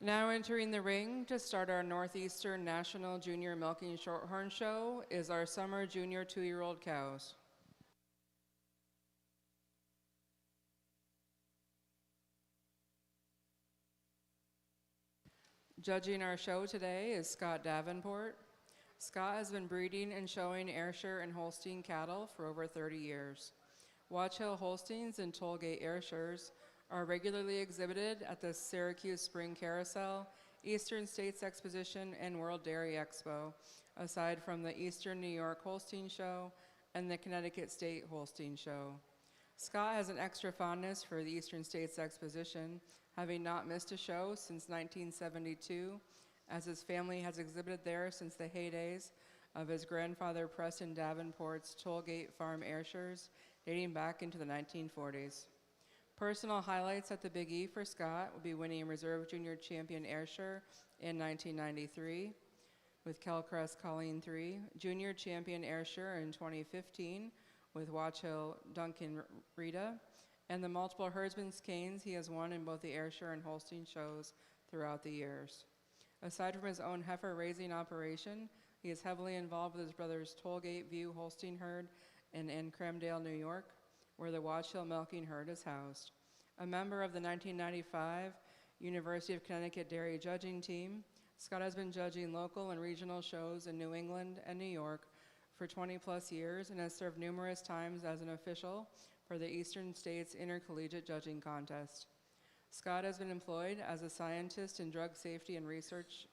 Now entering the ring to start our Northeastern National Junior Milking Shorthorn Show is our summer junior 2-year-old cows. Judging our show today is Scott Davenport. Scott has been breeding and showing Ayrshire and Holstein cattle for over 30 years. Watch Hill Holsteins and Tollgate Ayrshires are regularly exhibited at the Syracuse Spring Carousel, Eastern States Exposition, and World Dairy Expo, aside from the Eastern New York Holstein Show and the Connecticut State Holstein Show. Scott has an extra fondness for the Eastern States Exposition, having not missed a show since 1972, as his family has exhibited there since the heydays of his grandfather Preston Davenport's Tollgate Farm Ayrshires, dating back into the 1940s. Personal highlights at the Big E for Scott will be winning Reserve Junior Champion Ayrshire in 1993 with Kelcrest Colleen 3, Junior Champion Ayrshire in 2015 with Watch Hill Duncan Rita, and the multiple Herdsman's Canes he has won in both the Ayrshire and Holstein shows throughout the years. Aside from his own heifer raising operation, he is heavily involved with his brother's Tollgate View Holstein herd in Cramdale, New York, where the Watch Hill milking herd is housed. A member of the 1995 University of Connecticut Dairy Judging Team, Scott has been judging local and regional shows in New England and New York for 20 plus years and has served numerous times as an official for the Eastern States Intercollegiate Judging Contest. Scott has been employed as a scientist in drug safety research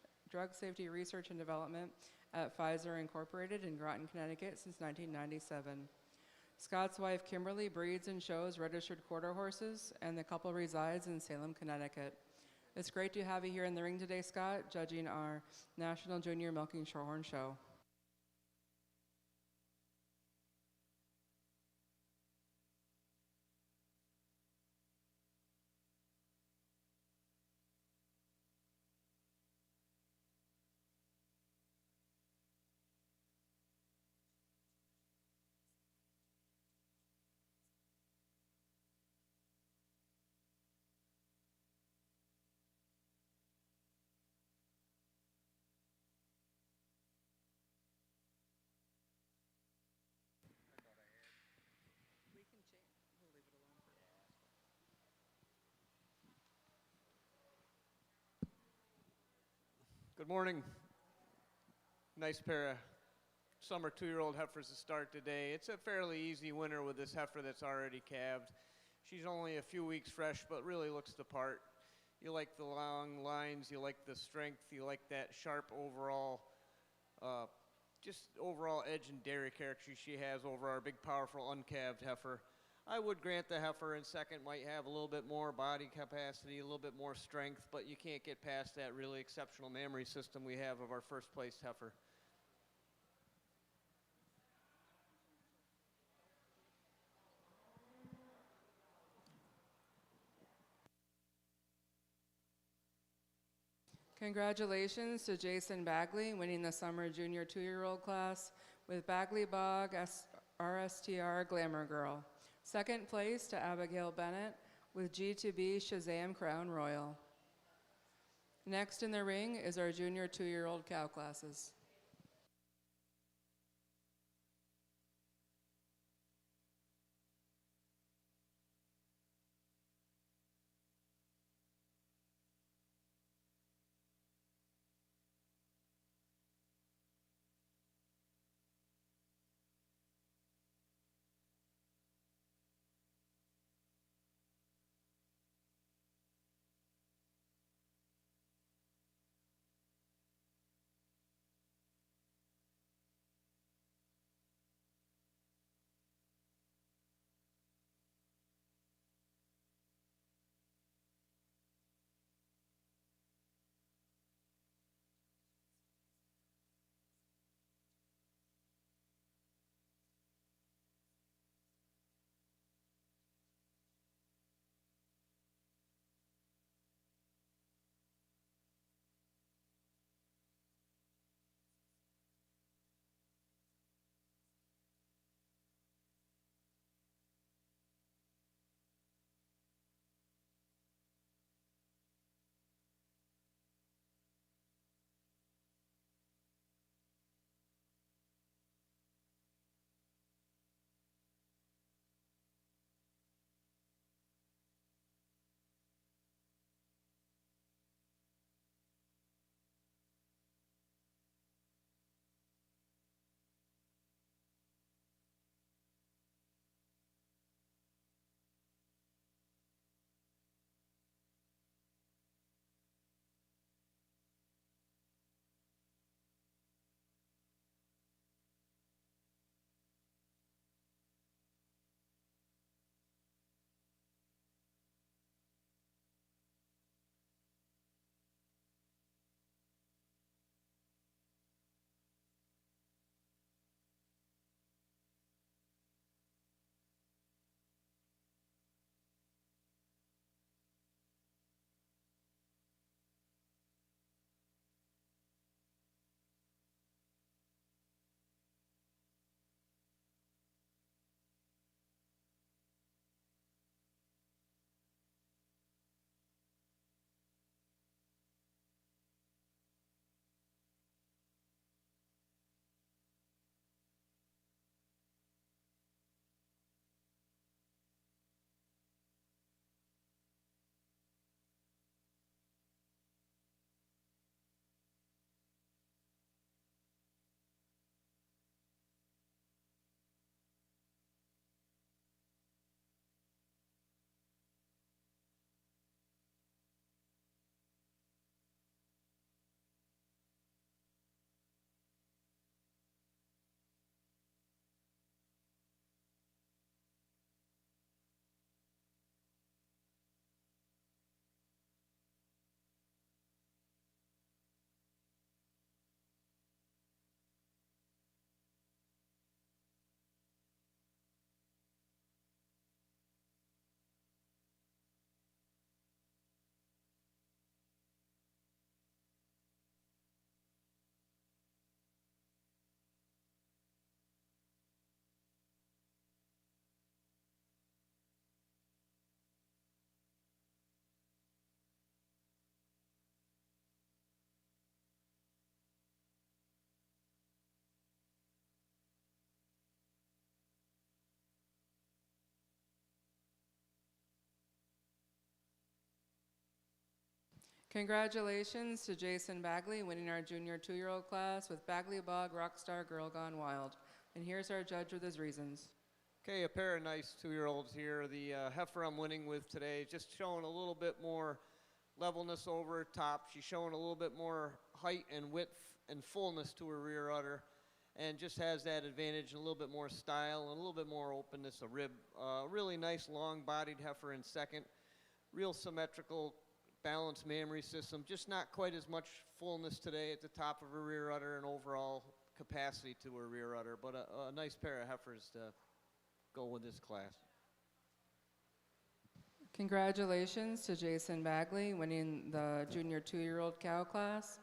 and development at Pfizer Incorporated in Groton, Connecticut since 1997. Scott's wife Kimberly breeds and shows registered quarter horses, and the couple resides in Salem, Connecticut. It's great to have you here in the ring today, Scott, judging our National Junior Milking Shorthorn Show. Good morning. Nice pair of summer 2-year-old heifers to start today. It's a fairly easy winner with this heifer that's already calved. She's only a few weeks fresh, but really looks the part. You like the long lines, you like the strength, you like that sharp overall, just overall edge and dairy character she has over our big, powerful, uncalved heifer. I would grant the heifer in second might have a little bit more body capacity, a little bit more strength, but you can't get past that really exceptional mammary system we have of our first place heifer. Congratulations to Jason Bagley winning the summer junior 2-year-old class with Bagley Bog RSTR Glamour Girl. Second place to Abigail Bennett with G2B Shazam Crown Royal. Next in the ring is our junior 2-year-old cow classes. Congratulations to Jason Bagley winning our junior 2-year-old class with Bagley Bog Rockstar Girl Gone Wild. And here's our judge with his reasons. Okay, a pair of nice 2-year-olds here. The heifer I'm winning with today is just showing a little bit more levelness over her top. She's showing a little bit more height and width and fullness to her rear udder, and just has that advantage and a little bit more style and a little bit more openness of rib. Really nice long-bodied heifer in second. Real symmetrical, balanced mammary system. Just not quite as much fullness today at the top of her rear udder and overall capacity to her rear udder, but a nice pair of heifers to go with this class. Congratulations to Jason Bagley winning the junior 2-year-old cow class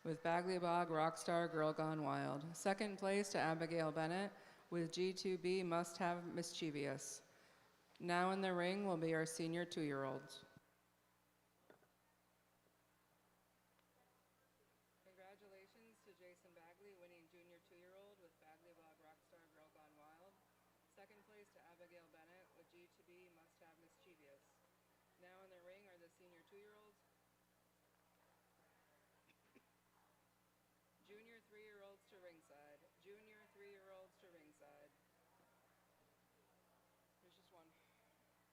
with Bagley Bog Rockstar Girl Gone Wild. Second place to Abigail Bennett with G2B Must Have Mischievous. Now in the ring will be our senior 2-year-olds. Congratulations to Jason Bagley winning junior 2-year-old with Bagley Bog Rockstar Girl Gone Wild. Second place to Abigail Bennett with G2B Must Have Mischievous. Now in the ring are the senior 2-year-olds. Junior 3-year-olds to ringside. Junior 3-year-olds to ringside. There's just one. Yes. I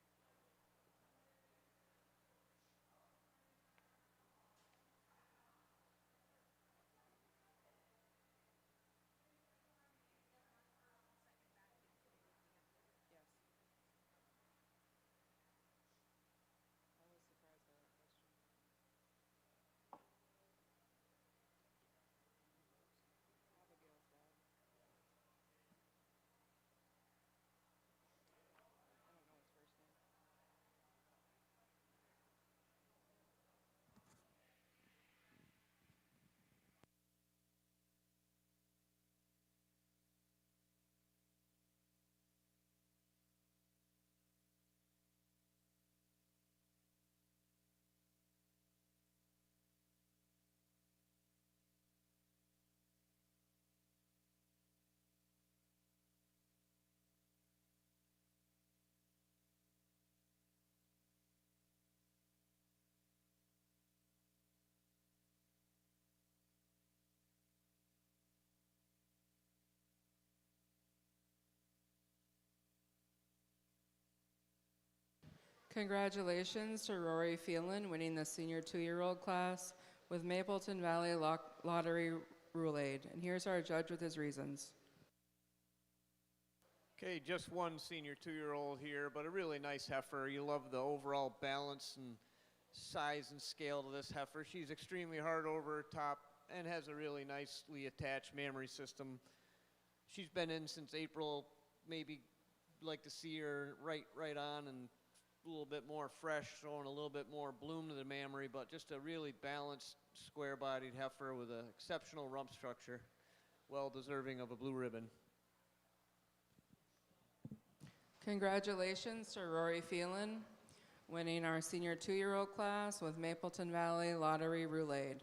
was surprised by that question. Abigail's dad. I don't know his first name. Congratulations to Rory Phelan winning the senior 2-year-old class with Mapleton Valley Lottery Roulade. And here's our judge with his reasons. Okay, just one senior 2-year-old here, but a really nice heifer. You love the overall balance and size and scale to this heifer. She's extremely hard over her top and has a really nicely attached mammary system. She's been in since April. Maybe like to see her right on and a little bit more fresh, showing a little bit more bloom to the mammary, but just a really balanced, square-bodied heifer with an exceptional rump structure, well deserving of a blue ribbon. Congratulations to Rory Phelan winning our senior 2-year-old class with Mapleton Valley Lottery Roulade.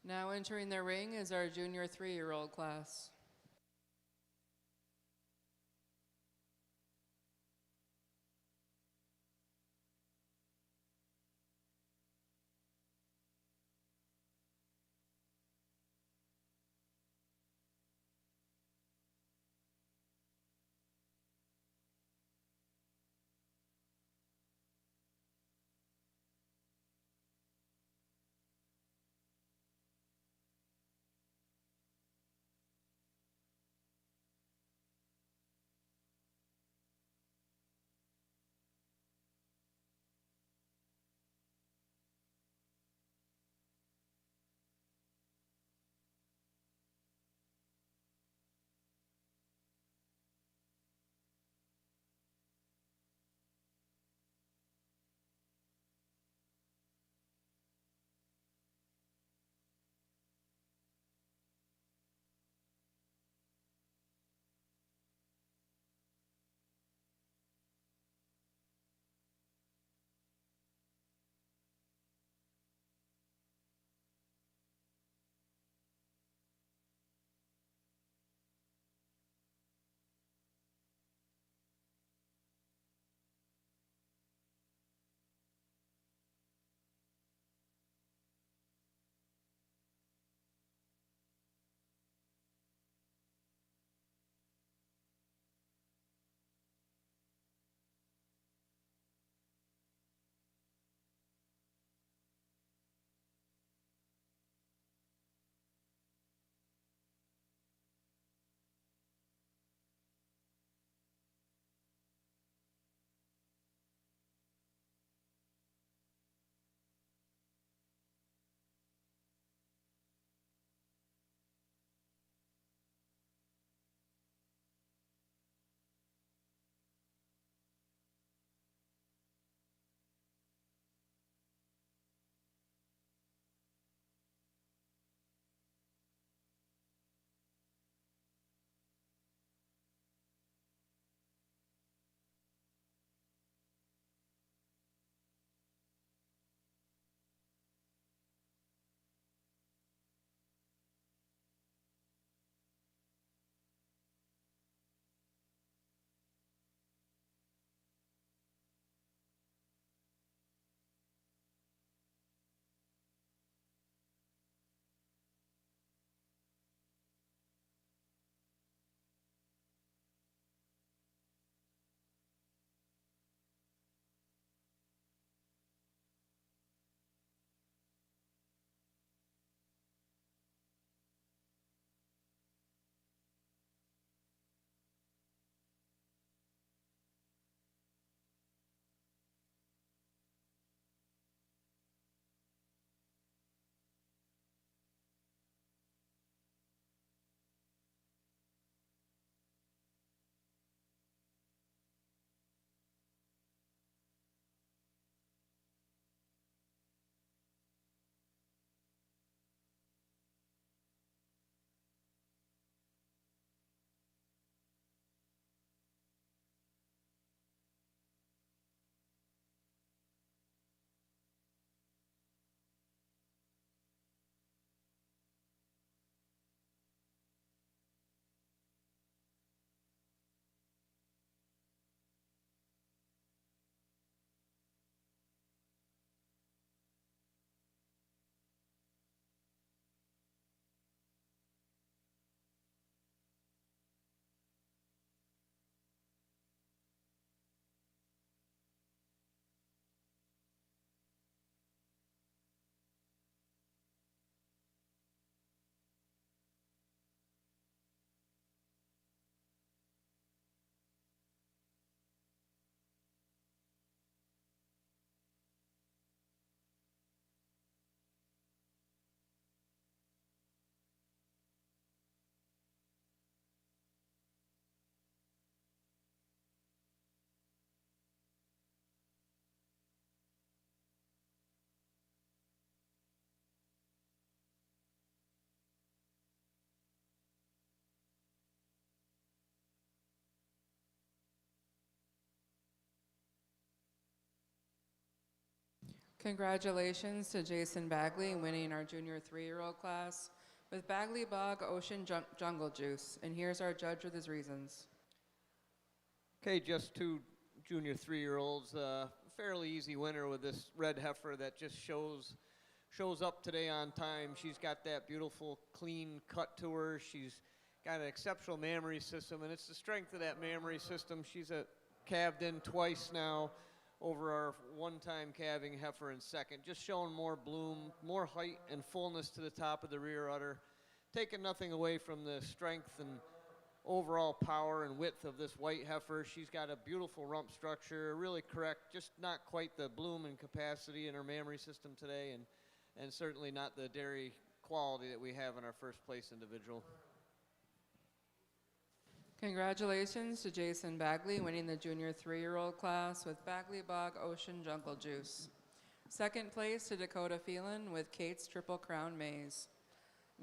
Now entering the ring is our junior 3-year-old class. Congratulations to Jason Bagley winning our junior 3-year-old class with Bagley Bog Ocean Jungle Juice. And here's our judge with his reasons. Okay, just two junior 3-year-olds. Fairly easy winner with this red heifer that just shows up today on time. She's got that beautiful clean cut to her. She's got an exceptional mammary system, and it's the strength of that mammary system. She's calved in twice now over our one-time calving heifer in second, just showing more bloom, more height and fullness to the top of the rear udder, taking nothing away from the strength and overall power and width of this white heifer. She's got a beautiful rump structure, really correct, just not quite the bloom and capacity in her mammary system today, and certainly not the dairy quality that we have in our first place individual. Congratulations to Jason Bagley winning the junior 3-year-old class with Bagley Bog Ocean Jungle Juice. Second place to Dakota Phelan with Kate's Triple Crown Maze.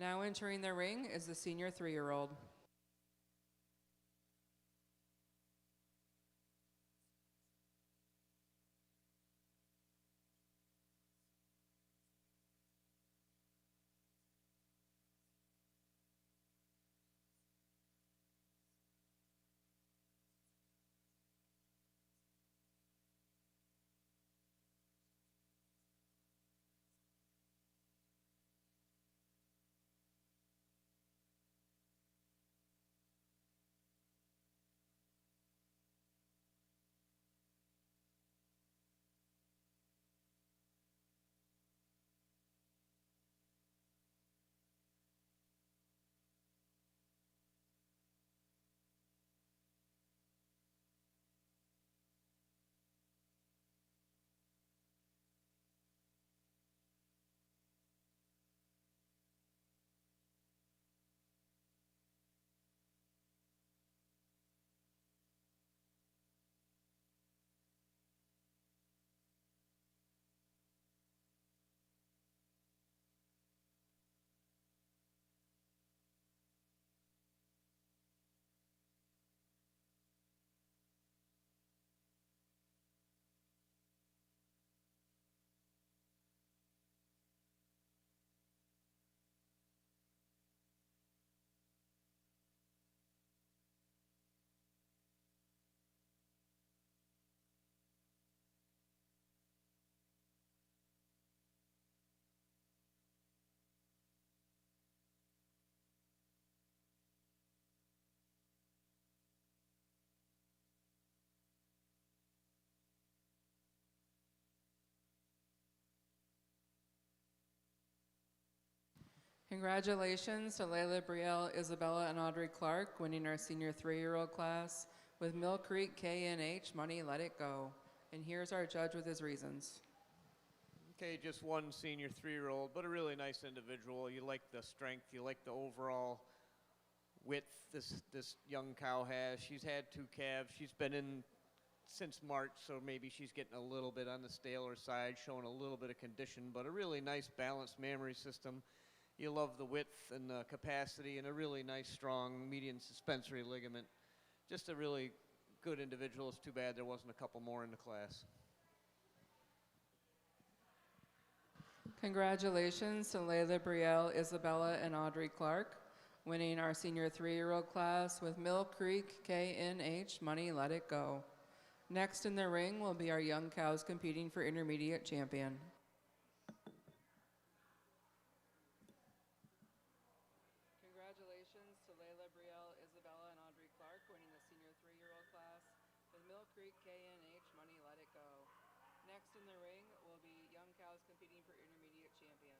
Now entering the ring is the senior 3-year-old. Congratulations to Layla Brielle, Isabella, and Audrey Clark winning our senior 3-year-old class with Mill Creek KNH Money Let It Go. And here's our judge with his reasons. Okay, just one senior 3-year-old, but a really nice individual. You like the strength, you like the overall width this young cow has. She's had 2 calves. She's been in since March, so maybe she's getting a little bit on the staler side, showing a little bit of condition, but a really nice balanced mammary system. You love the width and the capacity and a really nice, strong median suspensory ligament. Just a really good individual. It's too bad there wasn't a couple more in the class. Congratulations to Layla Brielle, Isabella, and Audrey Clark winning our senior 3-year-old class with Mill Creek KNH Money Let It Go. Next in the ring will be our young cows competing for intermediate champion. Congratulations to Layla Brielle, Isabella, and Audrey Clark winning the senior 3-year-old class with Mill Creek KNH Money Let It Go. Next in the ring will be young cows competing for intermediate champion.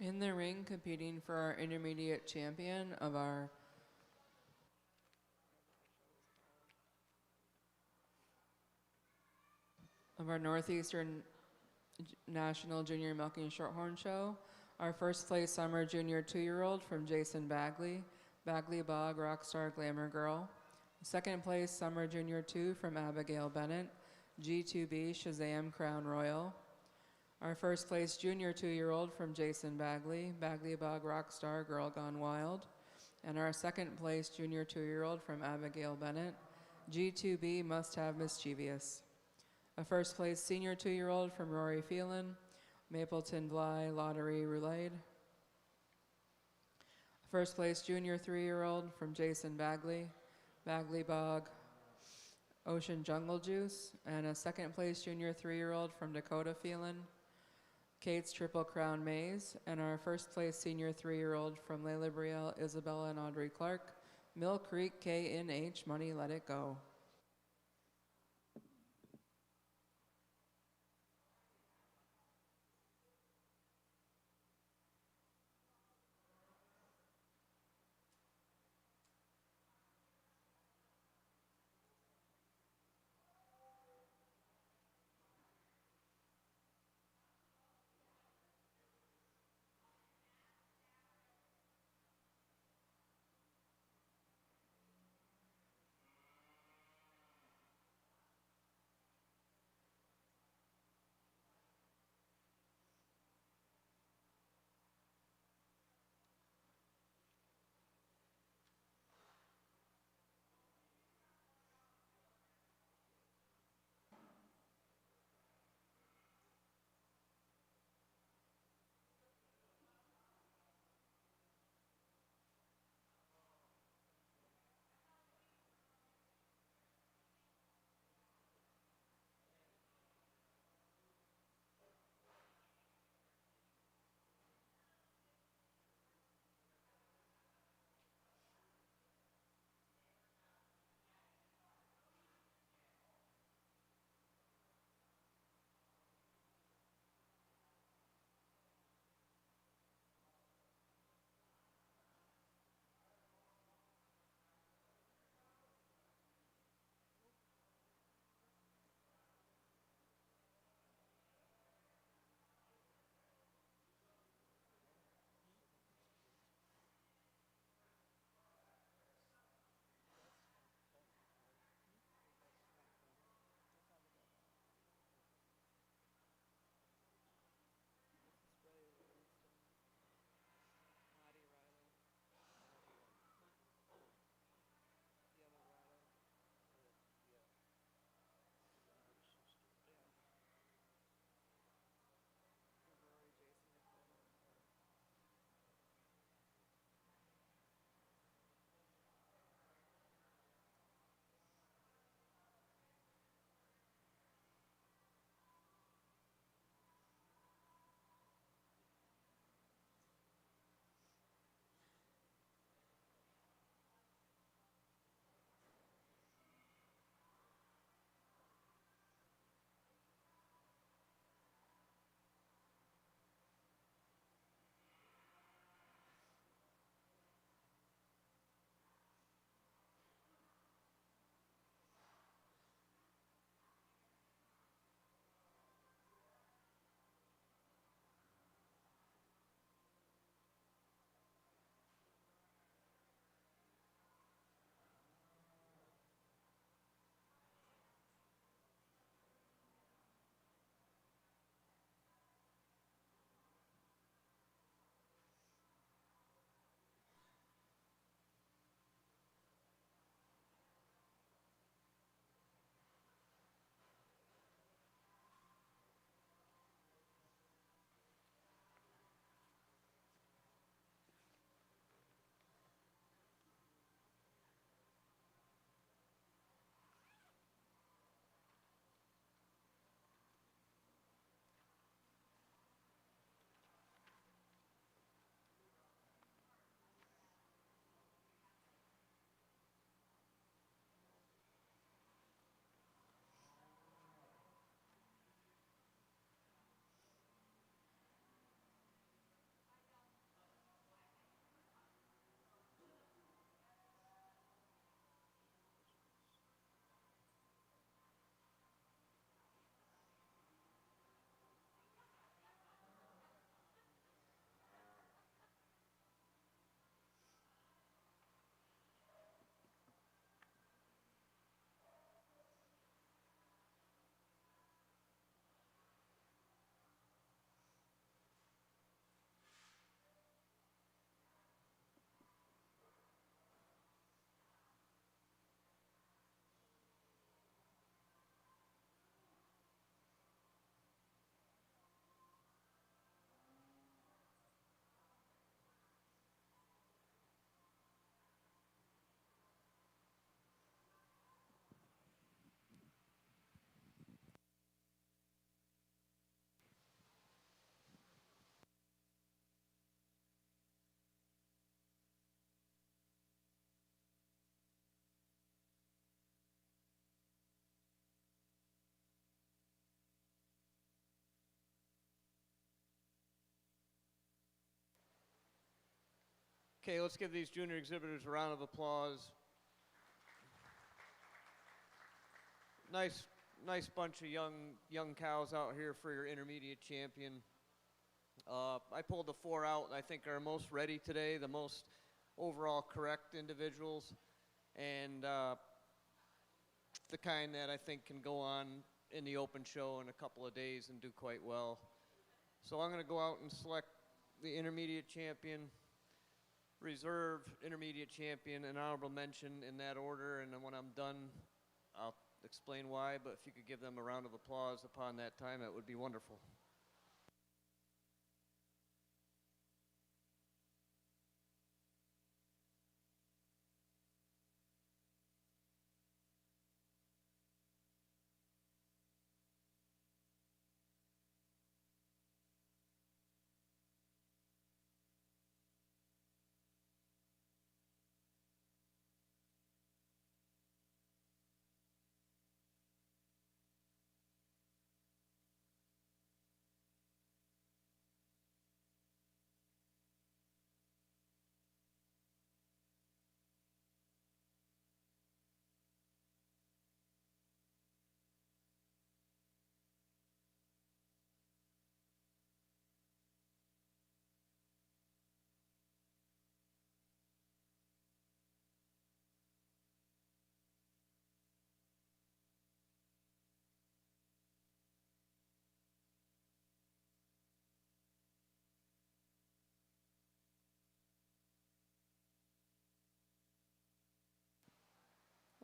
In the ring, competing for our intermediate champion of our Northeastern National Junior Milking Shorthorn Show. Our first place summer junior 2-year-old from Jason Bagley, Bagley Bog Rockstar Glamour Girl. Second place summer junior 2 from Abigail Bennett, G2B Shazam Crown Royal. Our first place junior 2-year-old from Jason Bagley, Bagley Bog Rockstar Girl Gone Wild. And our second place junior 2-year-old from Abigail Bennett, G2B Must Have Mischievous. A first place senior 2-year-old from Rory Phelan, Mapleton Bly Lottery Roulade. First place junior 3-year-old from Jason Bagley, Bagley Bog Ocean Jungle Juice. And a second place junior 3-year-old from Dakota Phelan, Kate's Triple Crown Maze. And our first place senior 3-year-old from Layla Brielle, Isabella and Audrey Clark, Mill Creek K&H Money Let It Go. Okay, let's give these junior exhibitors a round of applause. Nice bunch of young cows out here for your intermediate champion. I pulled the 4 out I think are most ready today, the most overall correct individuals, and the kind that I think can go on in the open show in a couple of days and do quite well. So I'm going to go out and select the intermediate champion, reserve intermediate champion, and honorable mention in that order, and then when I'm done, I'll explain why, but if you could give them a round of applause upon that time, that would be wonderful.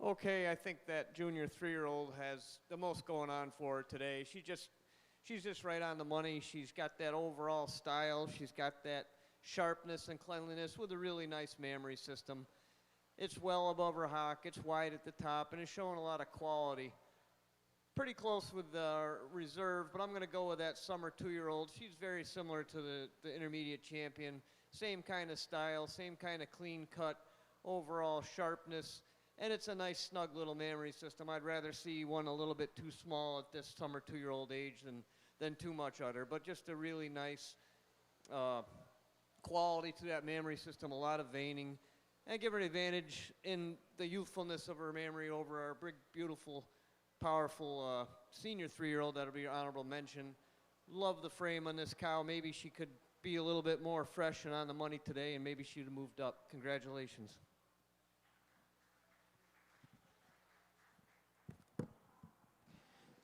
Okay, I think that junior 3-year-old has the most going on for her today. She's just right on the money. She's got that overall style. She's got that sharpness and cleanliness with a really nice mammary system. It's well above her hock. It's wide at the top, and it's showing a lot of quality. Pretty close with the reserve, but I'm going to go with that summer 2-year-old. She's very similar to the intermediate champion. Same kind of style, same kind of clean cut, overall sharpness. And it's a nice, snug little mammary system. I'd rather see one a little bit too small at this summer 2-year-old age than too much udder. But just a really nice quality to that mammary system, a lot of veining. And give her an advantage in the youthfulness of her mammary over our big, beautiful, powerful senior 3-year-old. That'll be your honorable mention. Love the frame on this cow. Maybe she could be a little bit more fresh and on the money today, and maybe she'd have moved up. Congratulations.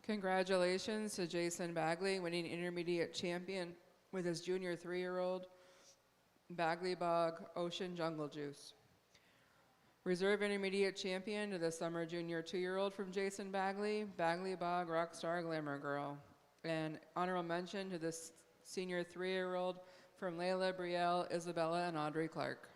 Congratulations to Jason Bagley, winning intermediate champion with his junior 3-year-old, Bagley Bog Ocean Jungle Juice. Reserve intermediate champion to the summer junior 2-year-old from Jason Bagley, Bagley Bog Rockstar Glamour Girl. And honorable mention to the senior 3-year-old from Layla Brielle, Isabella, and Audrey Clark.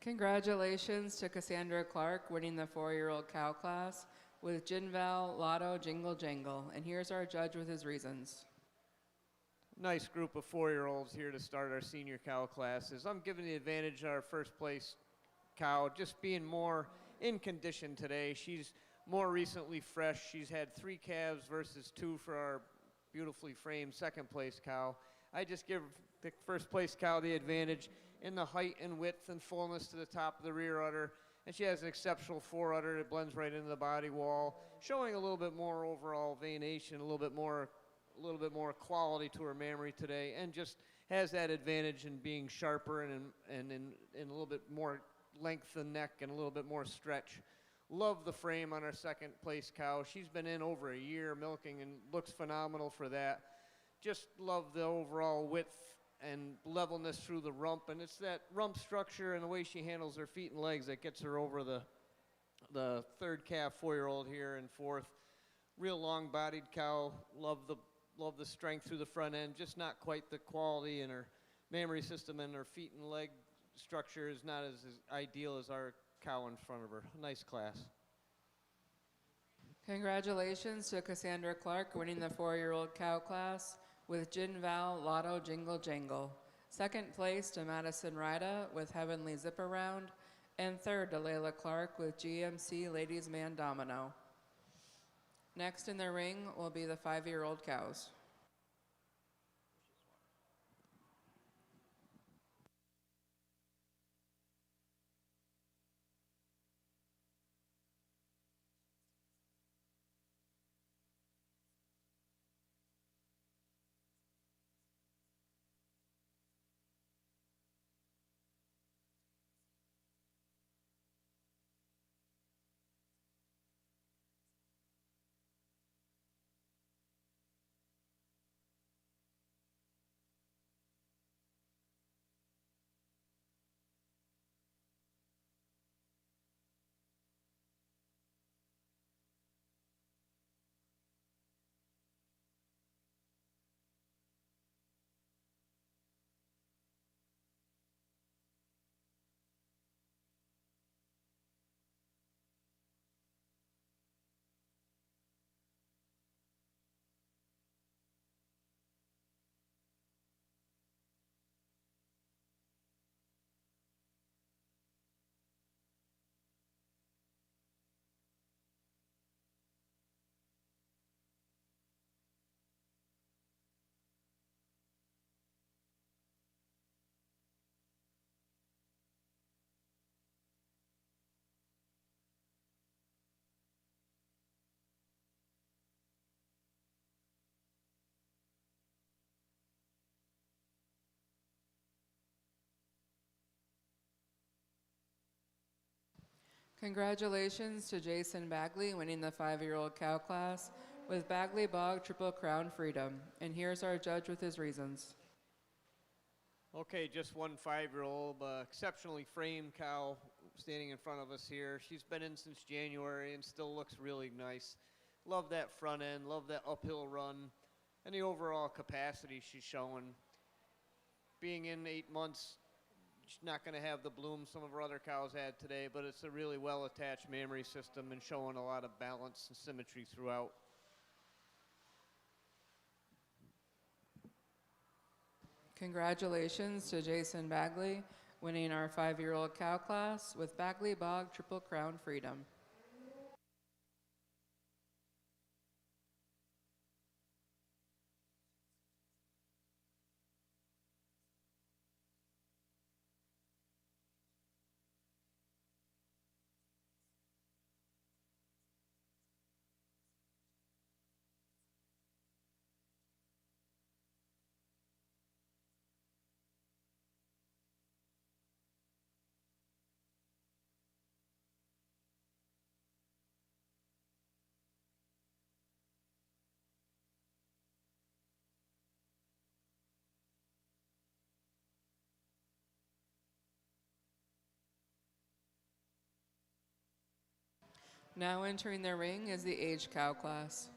Congratulations to Cassandra Clark winning the 4-year-old cow class with Jinval Lotto Jingle Jangle. And here's our judge with his reasons. Nice group of 4-year-olds here to start our senior cow classes. I'm giving the advantage to our first place cow just being more in condition today. She's more recently fresh. She's had 3 calves versus 2 for our beautifully framed second place cow. I just give the first place cow the advantage in the height and width and fullness to the top of the rear udder. And she has an exceptional fore udder that blends right into the body wall, showing a little bit more overall venation, a little bit more quality to her mammary today, and just has that advantage in being sharper and in a little bit more length in neck and a little bit more stretch. Love the frame on our second place cow. She's been in over a year milking and looks phenomenal for that. Just love the overall width and levelness through the rump, and it's that rump structure and the way she handles her feet and legs that gets her over the third calf 4-year-old here and fourth. Real long-bodied cow. Love the strength through the front end, just not quite the quality in her mammary system, and her feet and leg structure is not as ideal as our cow in front of her. Nice class. Congratulations to Cassandra Clark winning the 4-year-old cow class with Jinval Lotto Jingle Jangle. Second place to Madison Rida with Heavenly Zip Around, and third to Layla Clark with GMC Ladies Man Domino. Next in the ring will be the 5-year-old cows. Congratulations to Jason Bagley winning the 5-year-old cow class with Bagley Bog Triple Crown Freedom. And here's our judge with his reasons. Okay, just one 5-year-old, exceptionally framed cow standing in front of us here. She's been in since January and still looks really nice. Love that front end, love that uphill run, and the overall capacity she's showing. Being in 8 months, she's not going to have the bloom some of her other cows had today, but it's a really well-attached mammary system and showing a lot of balance and symmetry throughout. Congratulations to Jason Bagley winning our 5-year-old cow class with Bagley Bog Triple Crown Freedom. Now entering the ring is the aged cow class.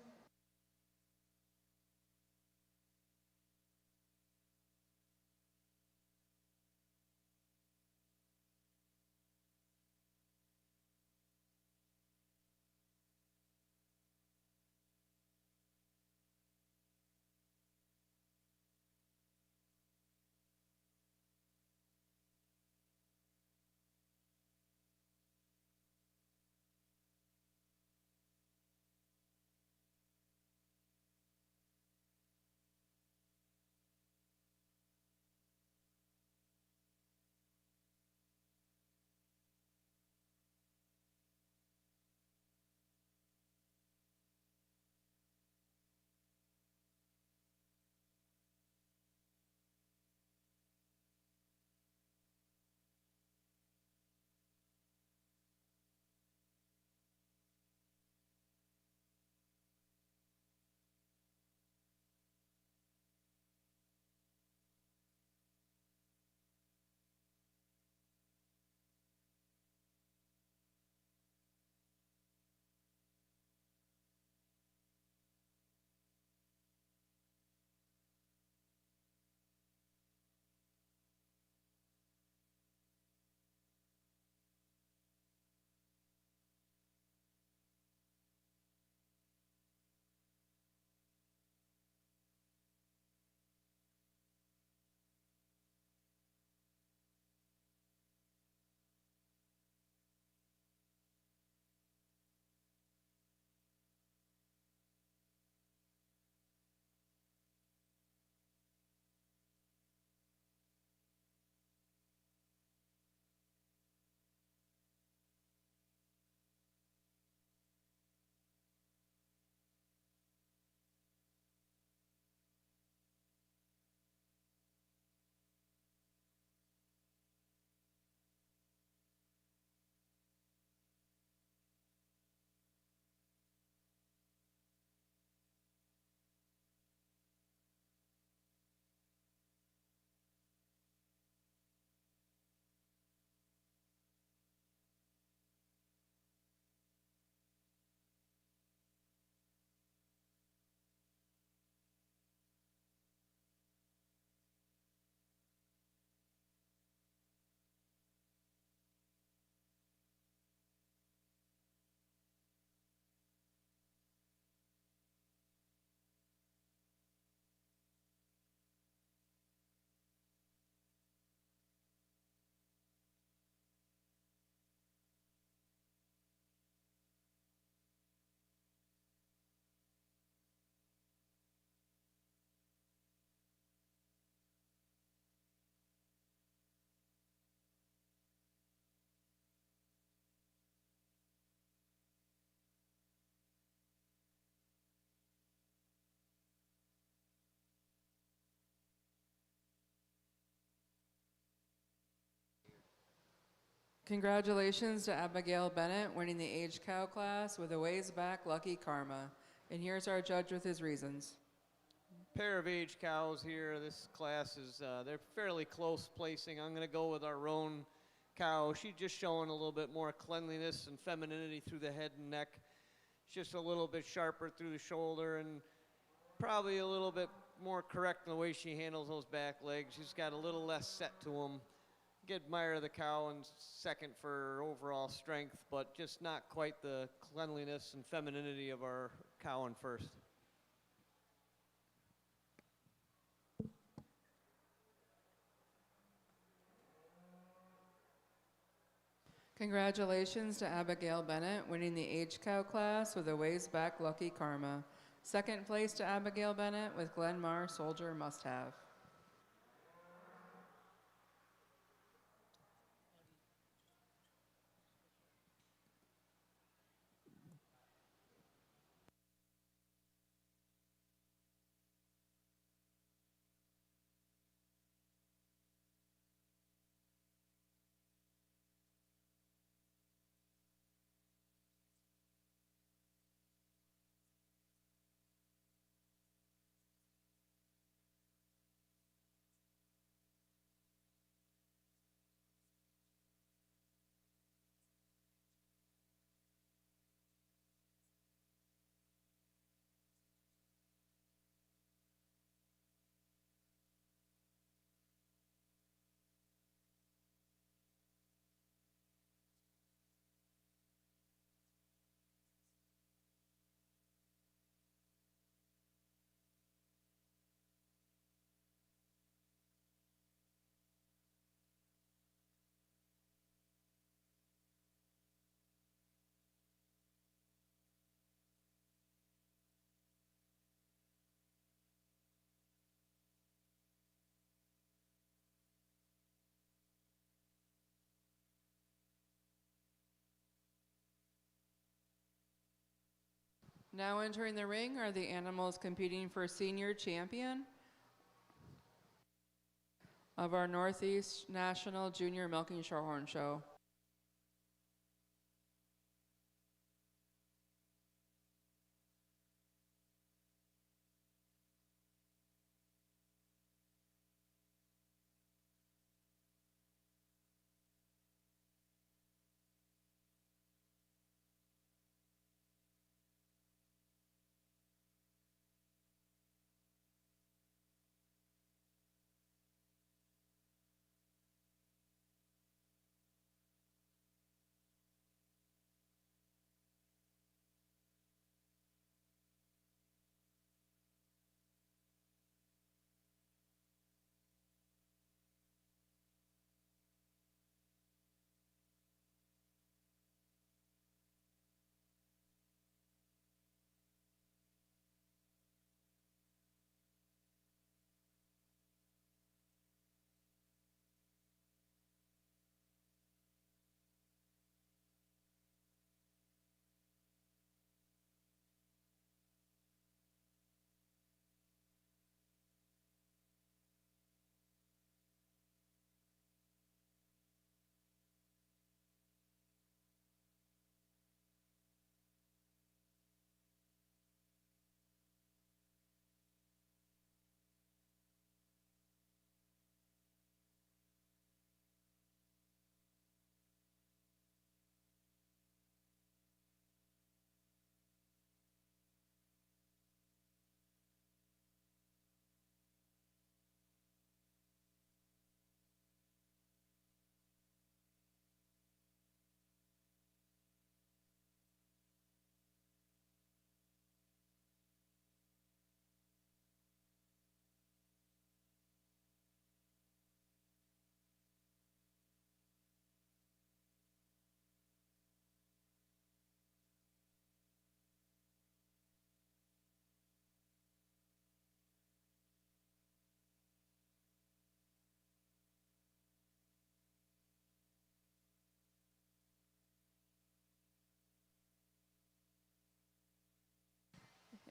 Congratulations to Abigail Bennett winning the age cow class with a ways back lucky karma. And here's our judge with his reasons. Pair of age cows here. This class is, they're fairly close placing. I'm going to go with our roan cow. She's just showing a little bit more cleanliness and femininity through the head and neck. She's just a little bit sharper through the shoulder and probably a little bit more correct in the way she handles those back legs. She's got a little less set to them. Admire the cow in second for her overall strength, but just not quite the cleanliness and femininity of our cow in first. Congratulations to Abigail Bennett winning the age cow class with a ways back lucky karma. Second place to Abigail Bennett with Glenmar Soldier Must Have. Now entering the ring are the animals competing for senior champion of our Northeast National Junior Milking Shorthorn Show.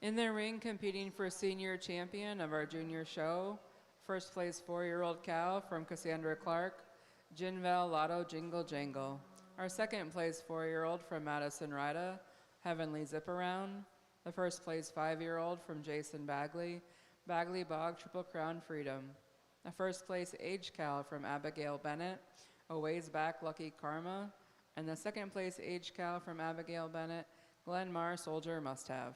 In the ring competing for senior champion of our junior show, first place 4-year-old cow from Cassandra Clark, Jinvel Lotto Jingle Jangle. Our second place 4-year-old from Madison Rida, Heavenly Zip Around. The first place 5-year-old from Jason Bagley, Bagley Bog Triple Crown Freedom. The first place age cow from Abigail Bennett, A Ways Back Lucky Karma. And the second place age cow from Abigail Bennett, Glen Mar Soldier Must Have.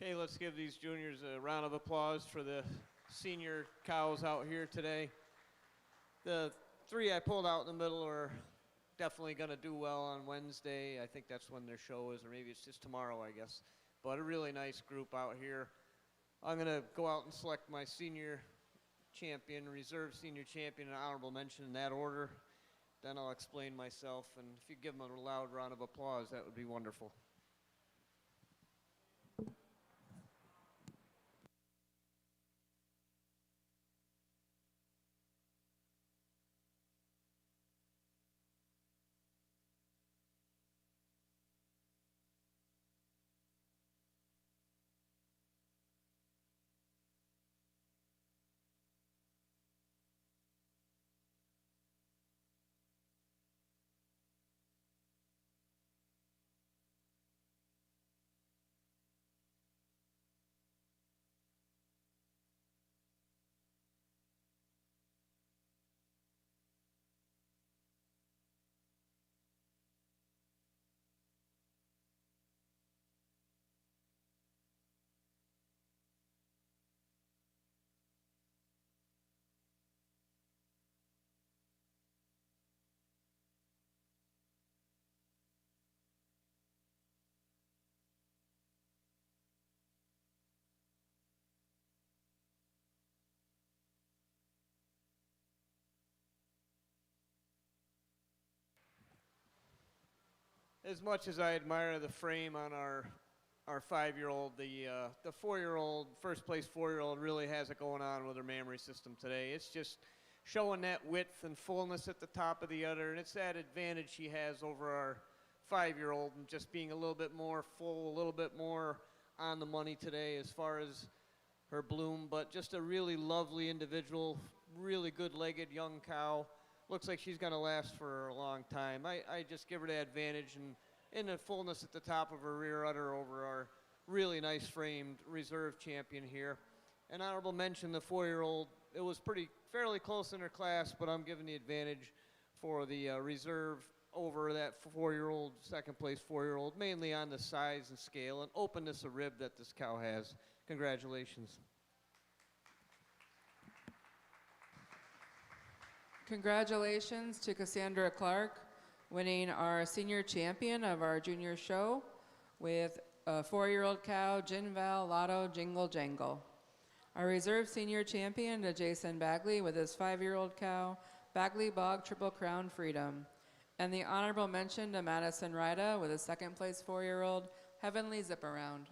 Okay, let's give these juniors a round of applause for the senior cows out here today. The three I pulled out in the middle are definitely going to do well on Wednesday. I think that's when their show is, or maybe it's just tomorrow, I guess. But a really nice group out here. I'm going to go out and select my senior champion, reserve senior champion, and honorable mention in that order. Then I'll explain myself, and if you give them a loud round of applause, that would be wonderful. As much as I admire the frame on our our 5-year-old. The 4-year-old, first place 4-year-old, really has it going on with her mammary system today. It's just showing that width and fullness at the top of the udder, and it's that advantage she has over our 5-year-old, and just being a little bit more full, a little bit more on the money today as far as her bloom. But just a really lovely individual, really good-legged young cow. Looks like she's going to last for a long time. I just give her the advantage and in the fullness at the top of her rear udder over our really nice framed reserve champion here. An honorable mention, the 4-year-old. It was fairly close in her class, but I'm giving the advantage for the reserve over that 4-year-old, second place 4-year-old, mainly on the size and scale and openness of rib that this cow has. Congratulations. Congratulations to Cassandra Clark, winning our senior champion of our junior show with a 4-year-old cow, Jinval Lotto Jingle Jangle. Our reserve senior champion to Jason Bagley with his 5-year-old cow, Bagley Bog Triple Crown Freedom. And the honorable mention to Madison Ryda with his second place 4-year-old, Heavenly Zip Around.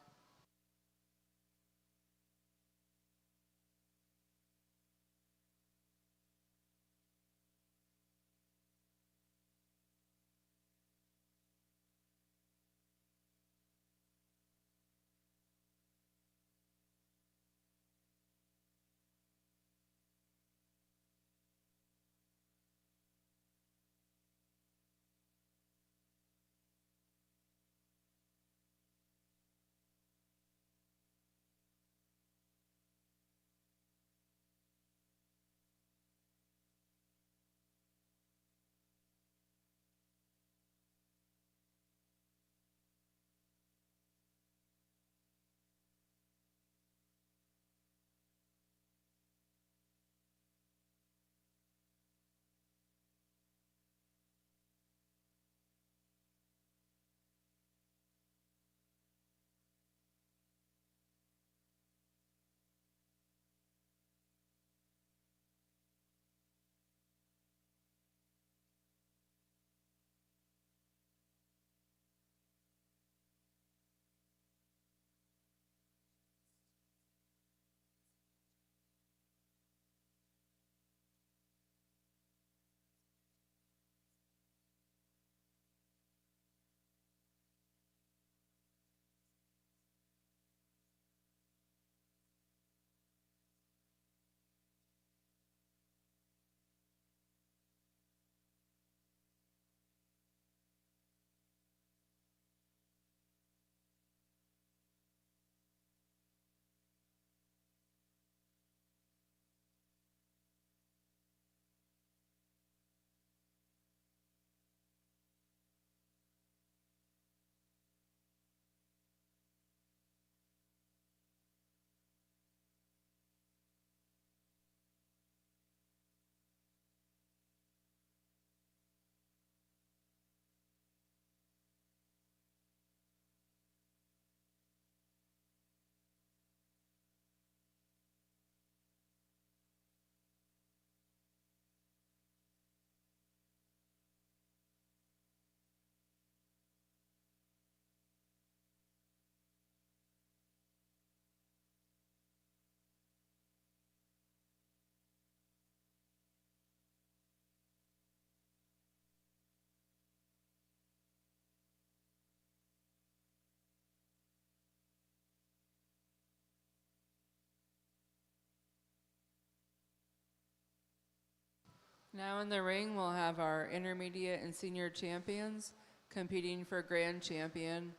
Now in the ring, we'll have our intermediate and senior champions competing for grand champion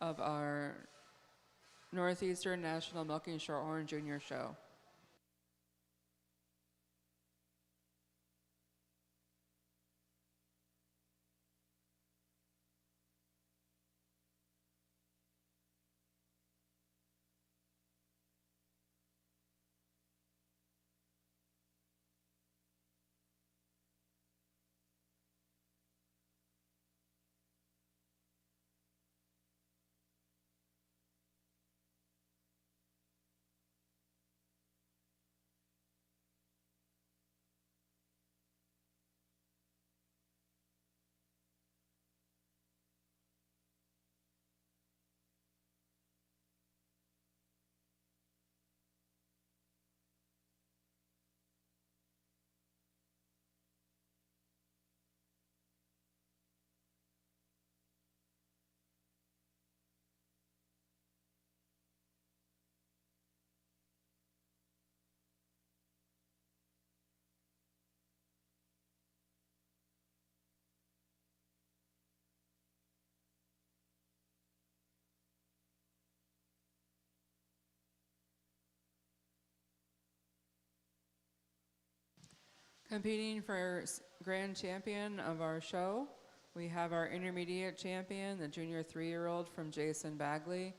of our Northeastern National Milking Shorthorn Junior Show. Competing for grand champion of our show, we have our intermediate champion, the junior 3-year-old from Jason Bagley,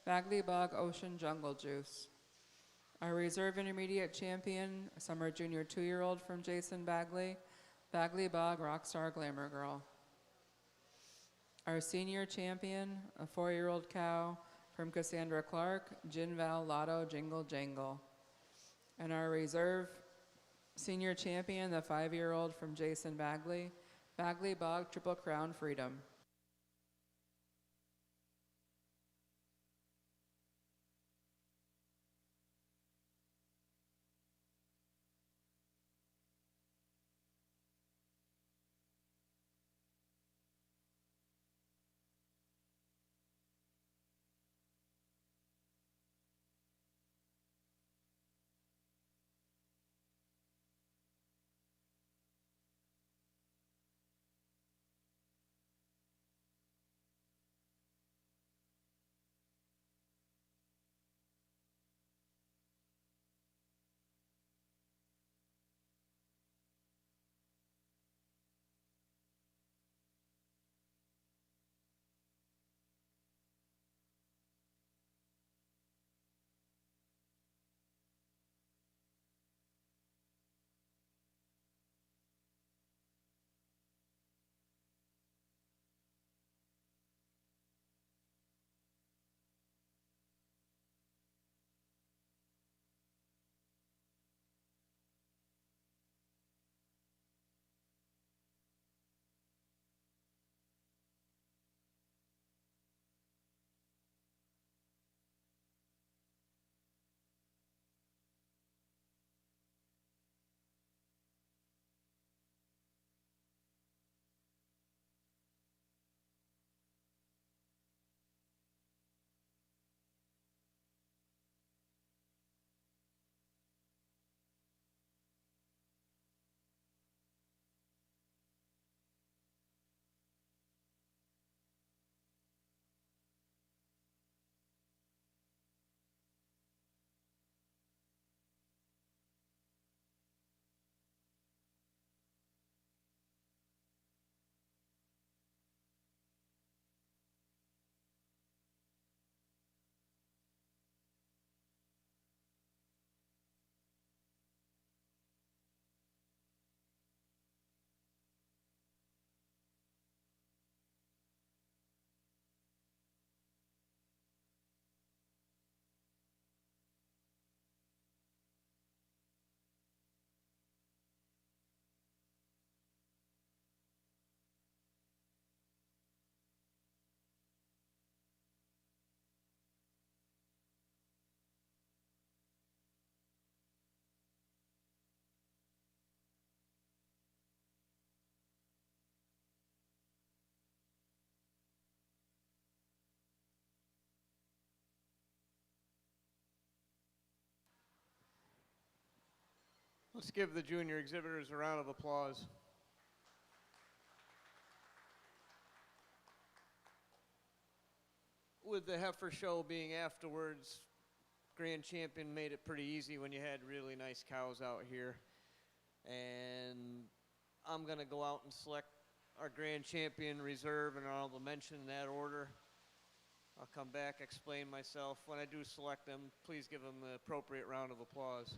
Bagley Bog Ocean Jungle Juice. Our reserve intermediate champion, summer junior 2-year-old from Jason Bagley, Bagley Bog Rockstar Glamour Girl. Our senior champion, a 4-year-old cow from Cassandra Clark, Gin Val Lotto Jingle Jangle. And our reserve senior champion, the 5-year-old from Jason Bagley, Bagley Bog Triple Crown Freedom. Let's give the junior exhibitors a round of applause. With the heifer show being afterwards, grand champion made it pretty easy when you had really nice cows out here. And I'm gonna go out and select our grand champion reserve and honorable mention in that order. I'll come back, explain myself. When I do select them, please give them the appropriate round of applause.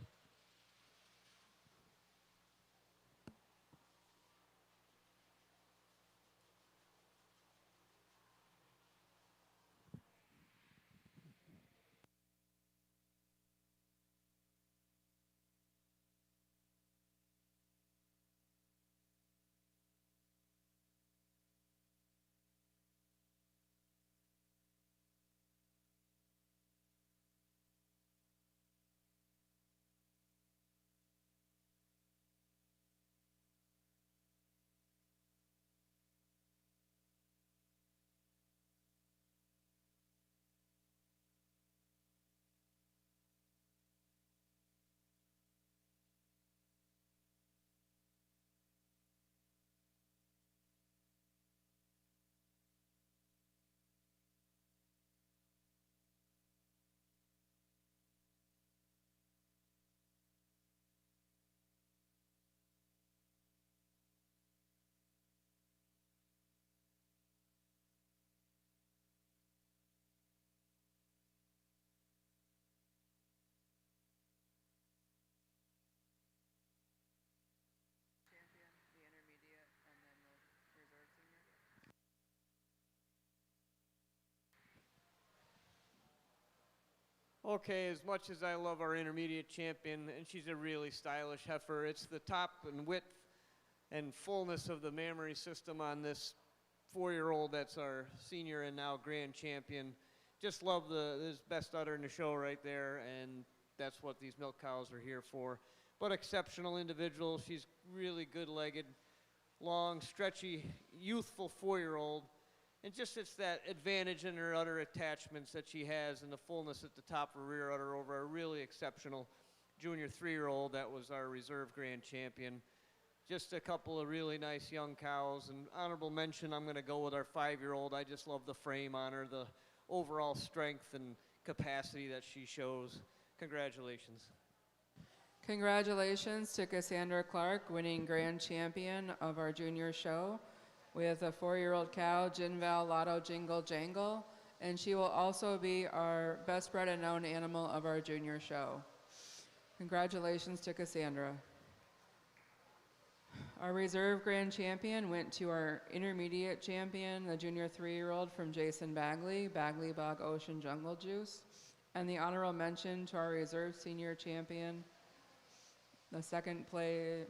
Okay, as much as I love our intermediate champion, and she's a really stylish heifer, it's the top and width and fullness of the mammary system on this 4-year-old that's our senior and now grand champion. Just love this best udder in the show right there, and that's what these milk cows are here for. But exceptional individual. She's really good-legged, long, stretchy, youthful 4-year-old. And just it's that advantage in her udder attachments that she has and the fullness at the top of her rear udder over a really exceptional junior 3-year-old that was our reserve grand champion. Just a couple of really nice young cows. And honorable mention, I'm going to go with our 5-year-old. I just love the frame on her, the overall strength and capacity that she shows. Congratulations. Congratulations to Cassandra Clark, winning grand champion of our junior show with a 4-year-old cow, Jinval Lotto Jingle Jangle, and she will also be our best bred and known animal of our junior show. Congratulations to Cassandra. Our reserve grand champion went to our intermediate champion, the junior 3-year-old from Jason Bagley, Bagley Bog Ocean Jungle Juice, and the honorable mention to our reserve senior champion, the second play.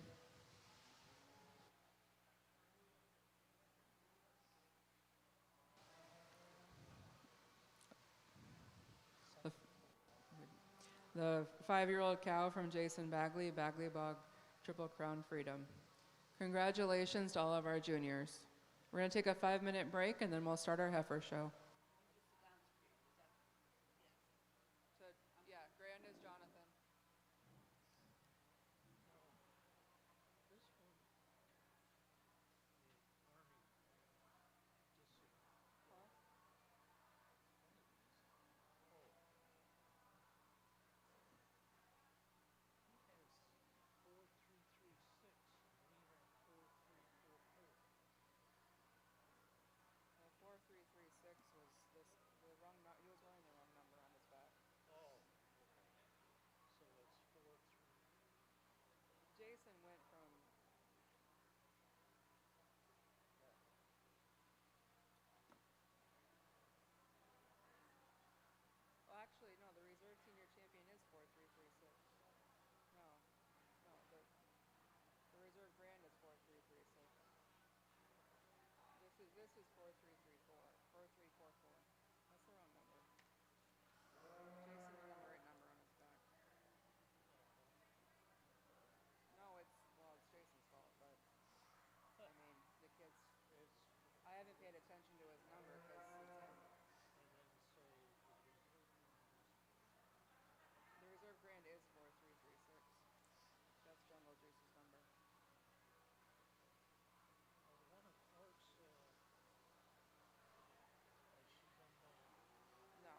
The 5-year-old cow from Jason Bagley, Bagley Bog Triple Crown Freedom. Congratulations to all of our juniors. We're going to take a 5-minute break and then we'll start our heifer show. Yeah, grand is Jonathan. Well, 4336 was this, the wrong, he was wearing the wrong number on his back. Jason went from, well actually no, the reserve senior champion is 4336. No, no, the reserve grand is 4336. This is 4334, 4344. That's the wrong number. Jason didn't have the right number on his back. No, it's Jason's fault, but I mean, the kids, I haven't paid attention to his number because it's him. The reserve grand is 4336. That's Jungle Juice's number. No,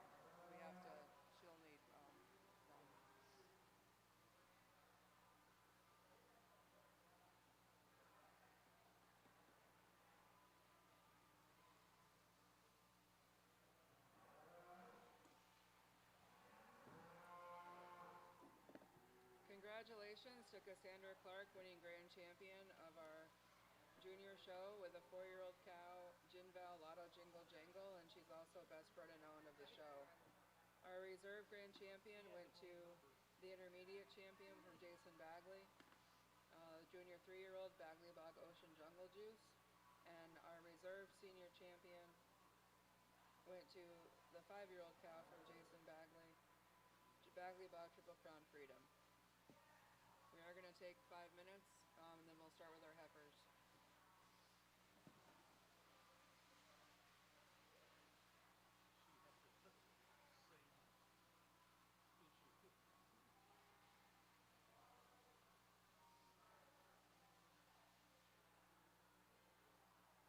we have to, she'll need, no. Congratulations to Cassandra Clark, winning grand champion of our junior show with a 4-year-old cow, Jinval Lotto Jingle Jangle, and she's also best bred and owned of the show. Our reserve grand champion went to the intermediate champion from Jason Bagley, junior 3-year-old Bagley Bog Ocean Jungle Juice, and our reserve senior champion went to the 5-year-old cow from Jason Bagley, Bagley Bog Triple Crown Freedom. We are going to take 5 minutes, and then we'll start with our heifers.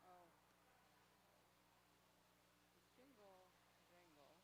Oh, it's Jingle Jangle and Jungle Juice.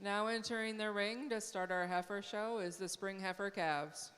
Now entering the ring to start our heifer show is the spring heifer calves.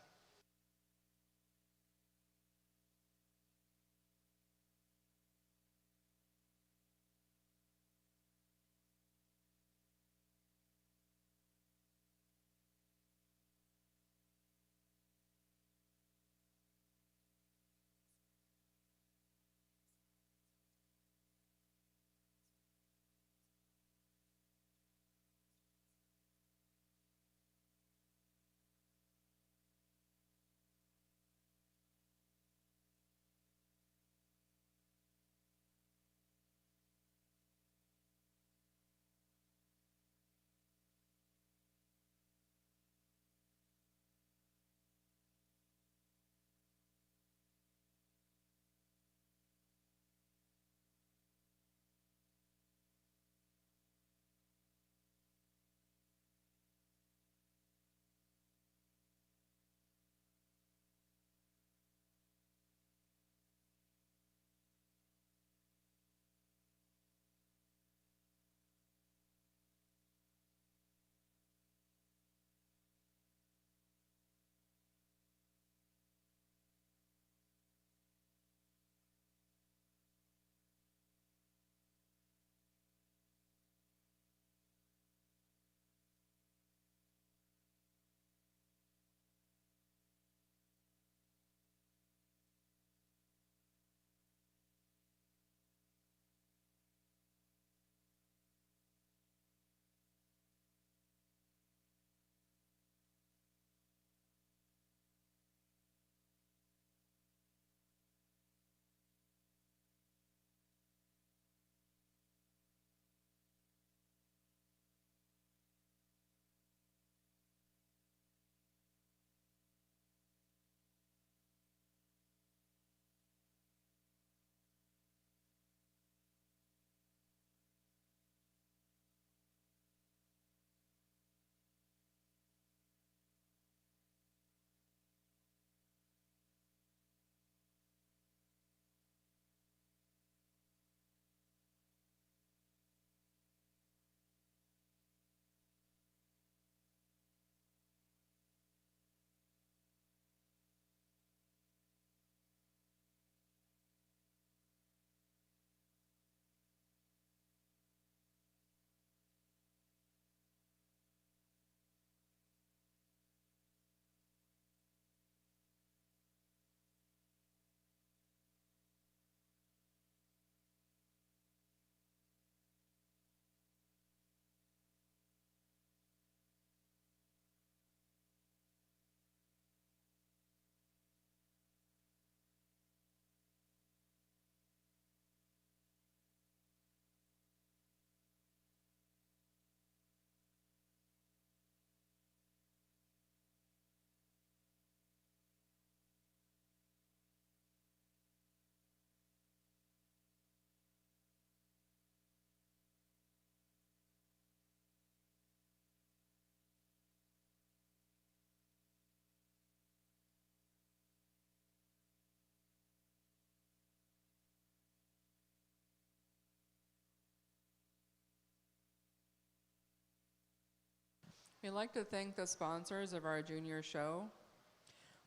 We'd like to thank the sponsors of our junior show.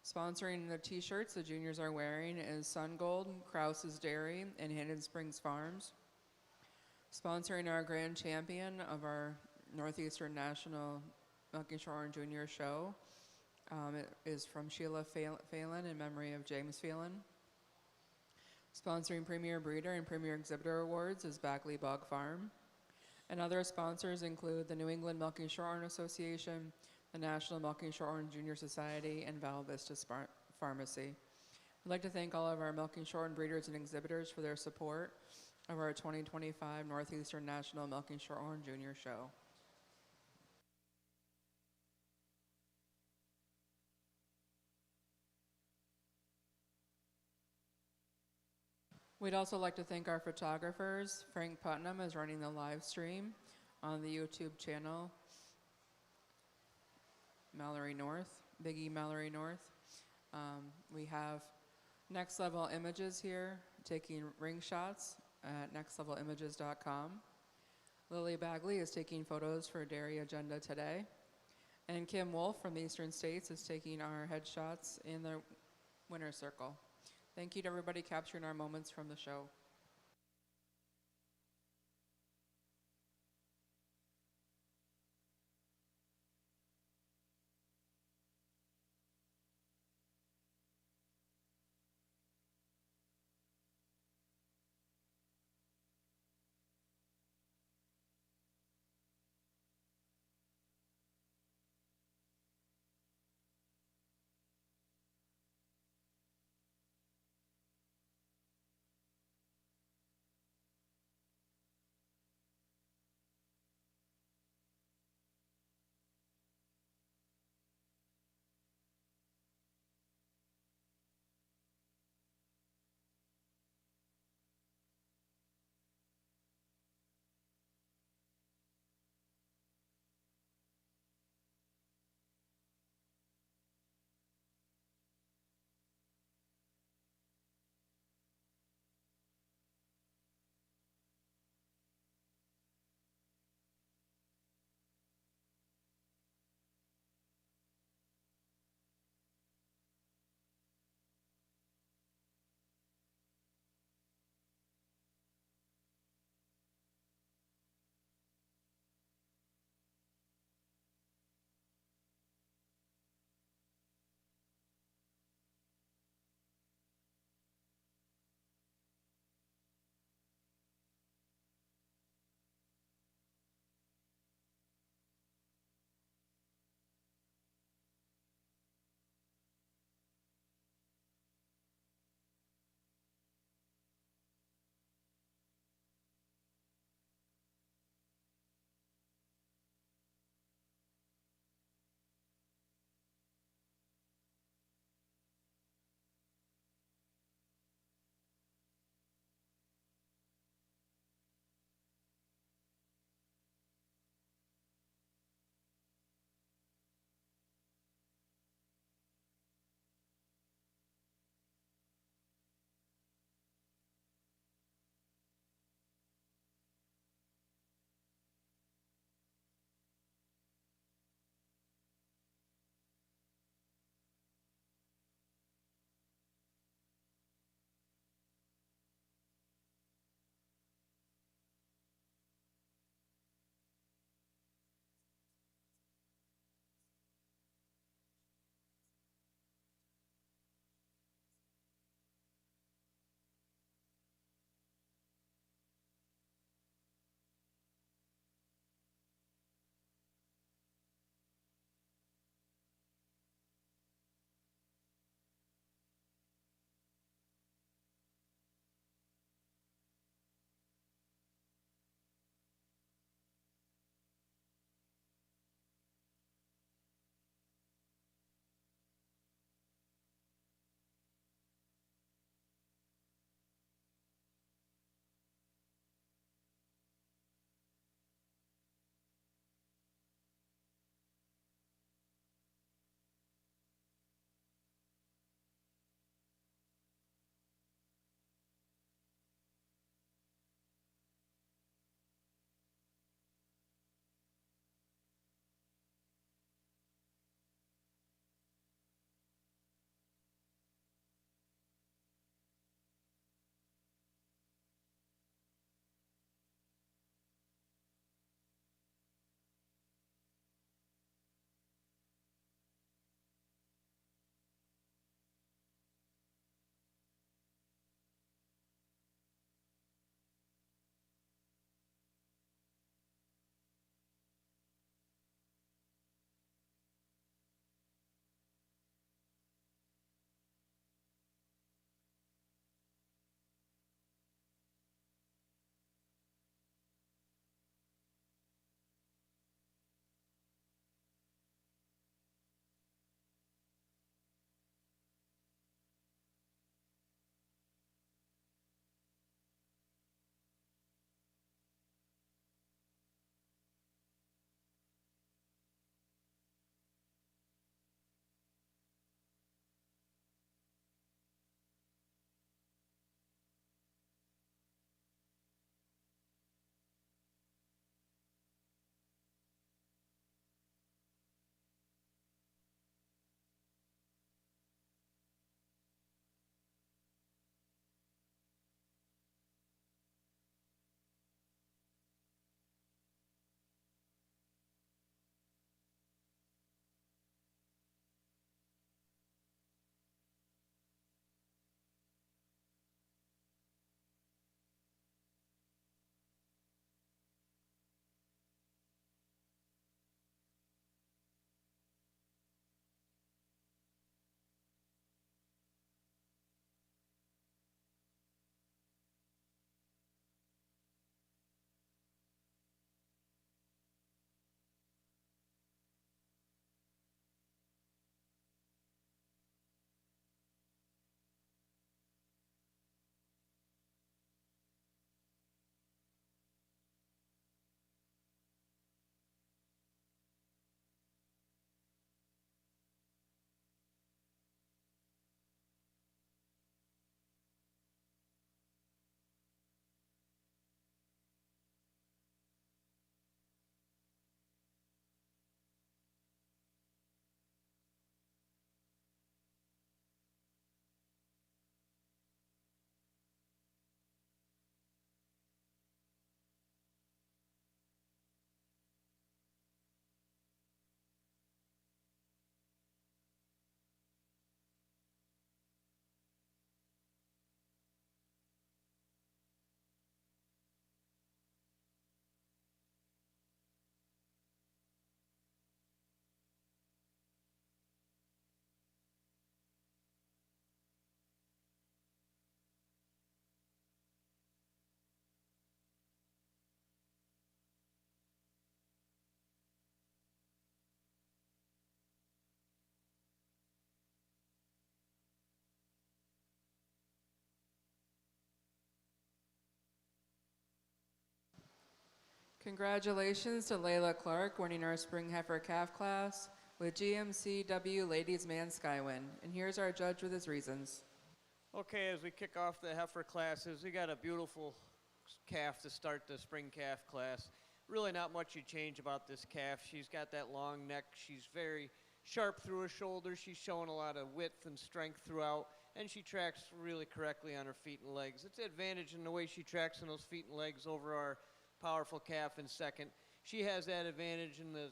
Sponsoring the t-shirts the juniors are wearing is Sun Gold, Krause's Dairy, and Hidden Springs Farms. Sponsoring our grand champion of our Northeastern National Milky Shorthorn Junior Show it is from Sheila Phelan in memory of James Phelan. Sponsoring Premier Breeder and Premier Exhibitor Awards is Backley Bog Farm. And other sponsors include the New England Milky Shorthorn Association, the National Milky Shorthorn Junior Society, and Val Vista Pharmacy. I'd like to thank all of our Milky Shorthorn breeders and exhibitors for their support of our 2025 Northeastern National Milky Shorthorn Junior Show. We'd also like to thank our photographers. Frank Putnam is running the live stream on the YouTube channel. Mallory North, Big E Mallory North. We have Next Level Images here taking ring shots at nextlevelimages.com. Lily Bagley is taking photos for Dairy Agenda today. And Kim Wolf from the Eastern States is taking our headshots in the winner's circle. Thank you to everybody capturing our moments from the show. Congratulations to Layla Clark winning our Spring Heifer Calf class with GMCW Ladies Man Skywin. And here's our judge with his reasons. Okay, as we kick off the heifer classes, we got a beautiful calf to start the spring calf class. Really not much you change about this calf. She's got that long neck. She's very sharp through her shoulders. She's showing a lot of width and strength throughout, and she tracks really correctly on her feet and legs. It's an advantage in the way she tracks on those feet and legs over our powerful calf in second. She has that advantage in the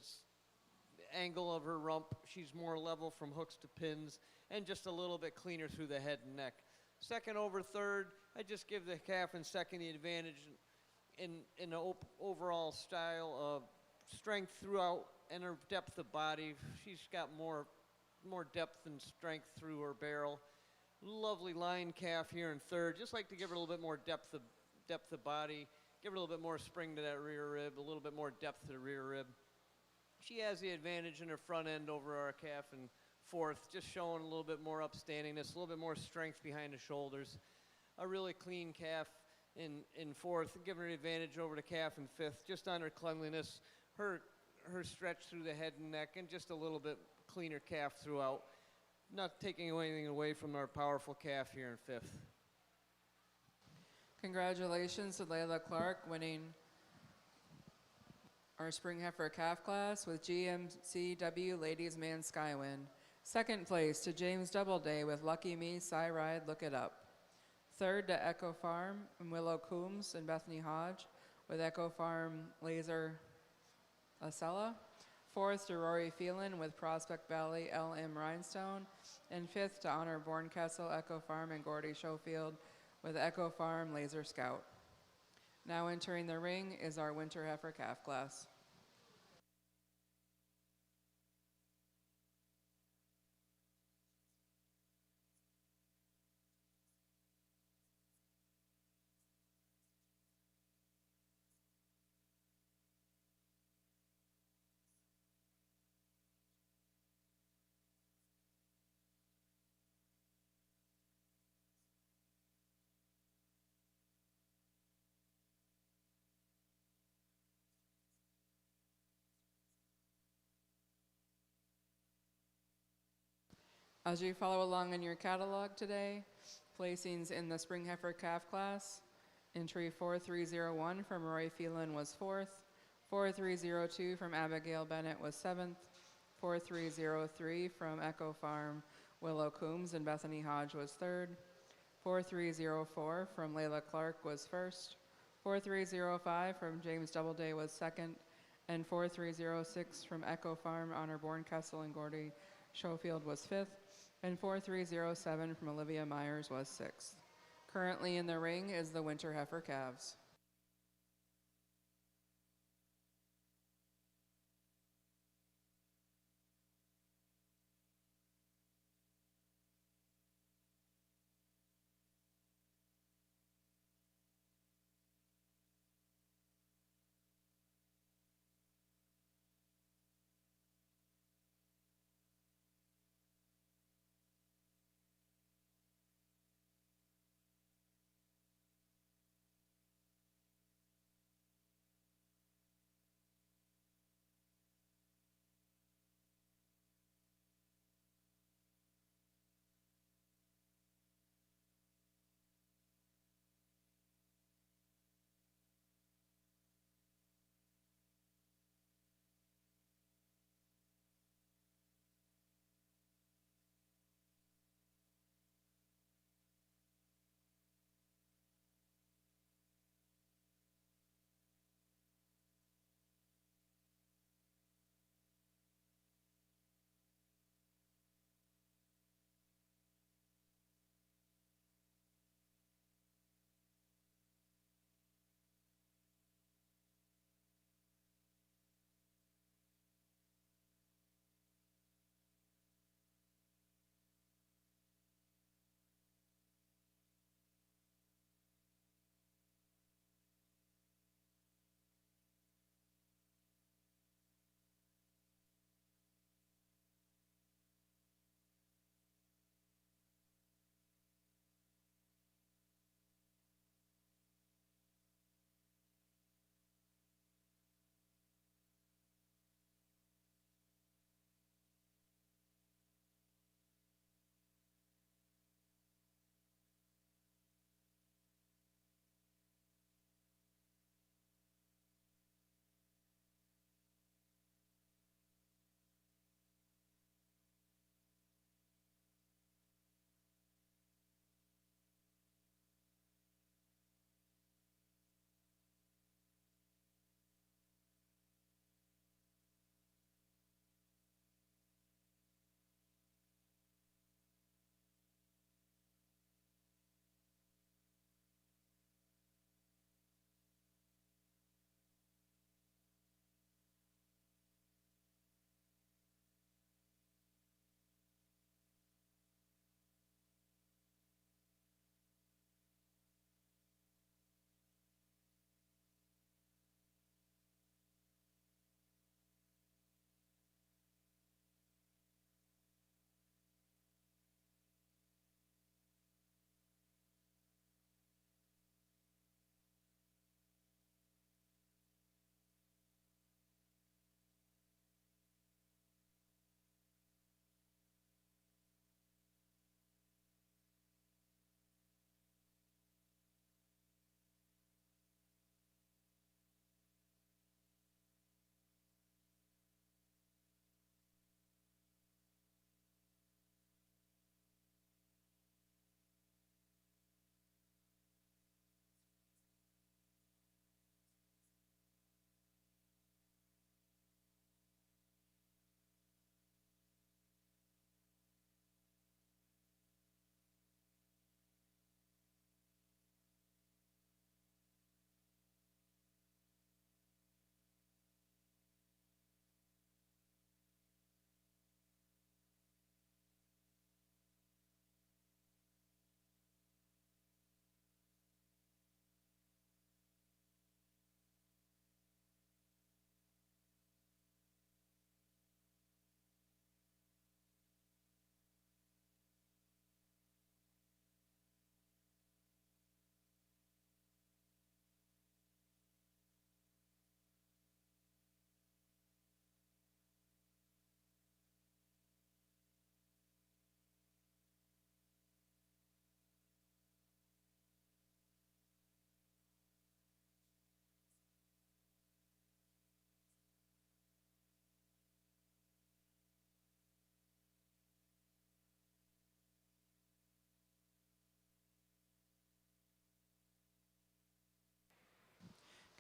angle of her rump. She's more level from hooks to pins and just a little bit cleaner through the head and neck. Second over third, I just give the calf in second the advantage in the overall style of strength throughout and her depth of body. She's got more depth and strength through her barrel. Lovely line calf here in third. Just like to give her a little bit more depth of body, give her a little bit more spring to that rear rib, a little bit more depth to the rear rib. She has the advantage in her front end over our calf in fourth, just showing a little bit more upstandingness, a little bit more strength behind the shoulders. A really clean calf in fourth, giving her the advantage over the calf in fifth, just on her cleanliness, her stretch through the head and neck, and just a little bit cleaner calf throughout. Not taking anything away from our powerful calf here in fifth. Congratulations to Layla Clark winning our Spring Heifer Calf class with GMCW Ladies Man Skywin. Second place to James Doubleday with Lucky Me, Cy Ride, Look It Up. Third to Echo Farm and Willow Coombs and Bethany Hodge with Echo Farm Laser Acela. Fourth to Rory Phelan with Prospect Valley LM Rhinestone. And fifth to Honor Borncastle, Echo Farm, and Gordy Schofield with Echo Farm Laser Scout. Now entering the ring is our Winter Heifer Calf class. As you follow along in your catalog today, placings in the Spring Heifer Calf class, entry 4301 from Roy Phelan was fourth, 4302 from Abigail Bennett was seventh, 4303 from Echo Farm Willow Coombs and Bethany Hodge was third, 4304 from Layla Clark was first, 4305 from James Doubleday was second, and 4306 from Echo Farm Honor Borncastle and Gordy Schofield was fifth, and 4307 from Olivia Myers was sixth. Currently in the ring is the Winter Heifer Calves.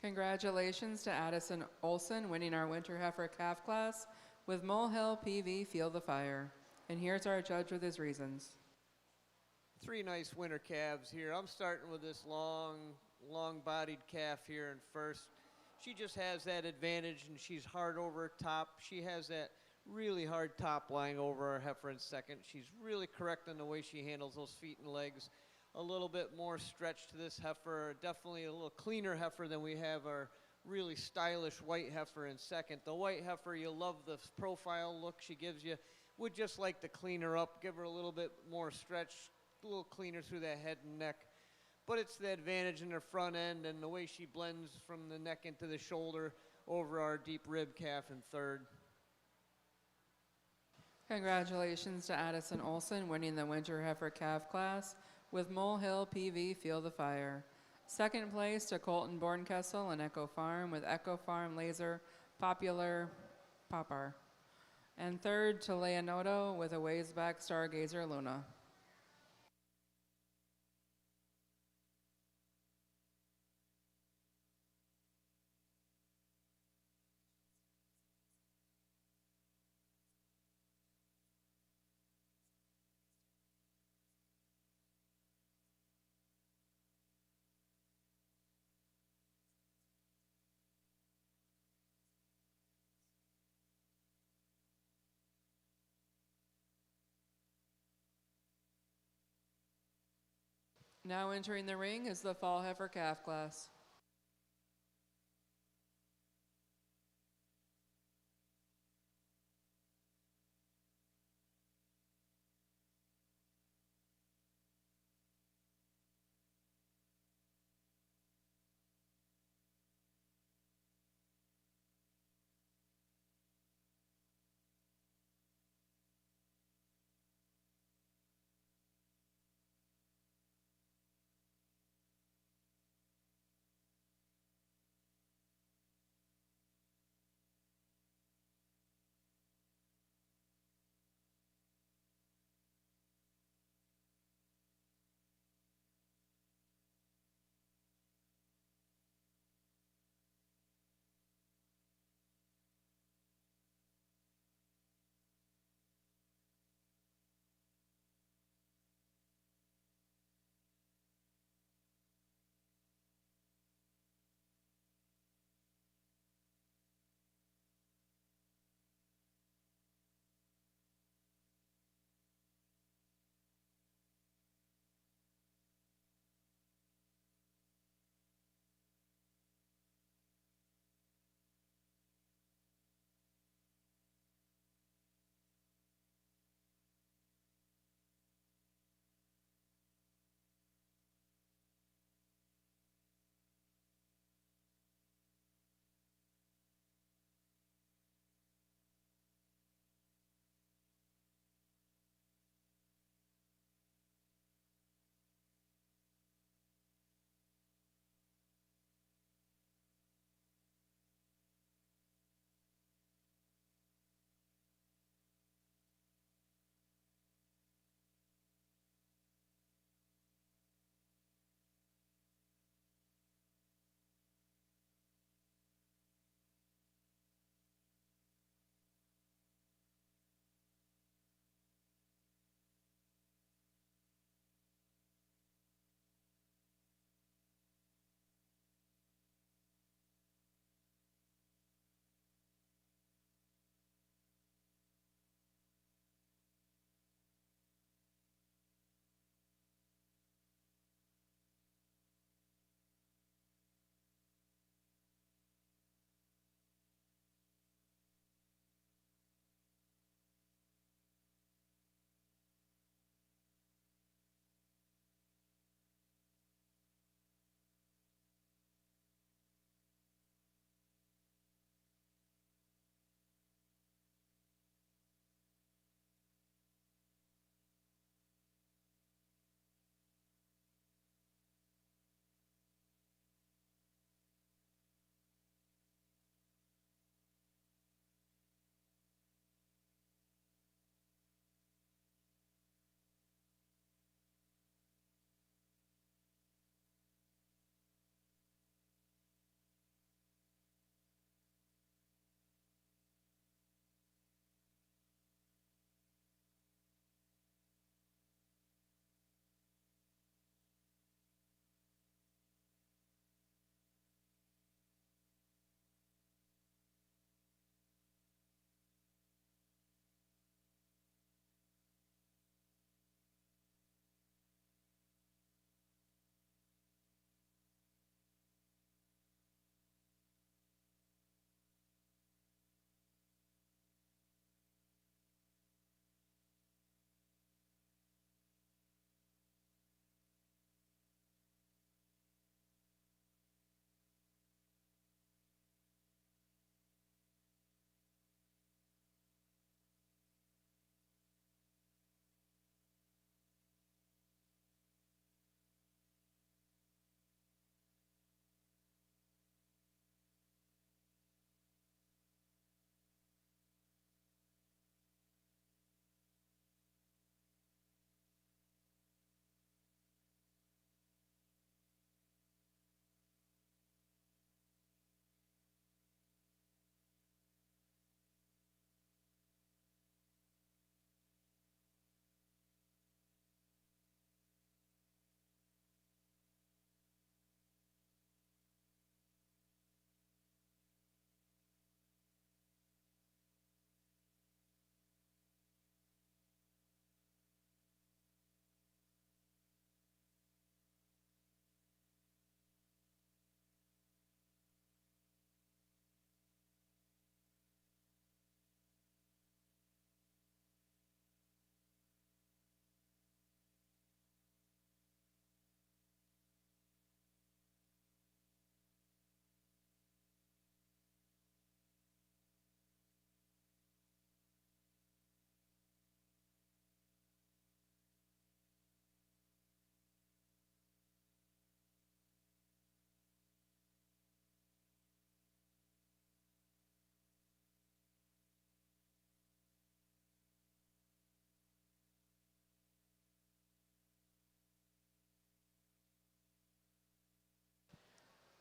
Congratulations to Addison Olson winning our Winter Heifer Calf class with Molehill PV Feel the Fire. And here's our judge with his reasons. Three nice winter calves here. I'm starting with this long-bodied calf here in first. She just has that advantage, and she's hard over top. She has that really hard top lying over our heifer in second. She's really correct in the way she handles those feet and legs. A little bit more stretch to this heifer. Definitely a little cleaner heifer than we have our really stylish white heifer in second. The white heifer, you love the profile look she gives you. Would just like to clean her up, give her a little bit more stretch, a little cleaner through that head and neck. But it's the advantage in her front end and the way she blends from the neck into the shoulder over our deep rib calf in third. Congratulations to Addison Olson winning the Winter Heifer Calf class with Molehill PV Feel the Fire. Second place to Colton Bornkessel and Echo Farm with Echo Farm Laser Popular Popar. And third to Leonardo with a Ways Back Stargazer Luna. Now entering the ring is the Fall Heifer Calf class.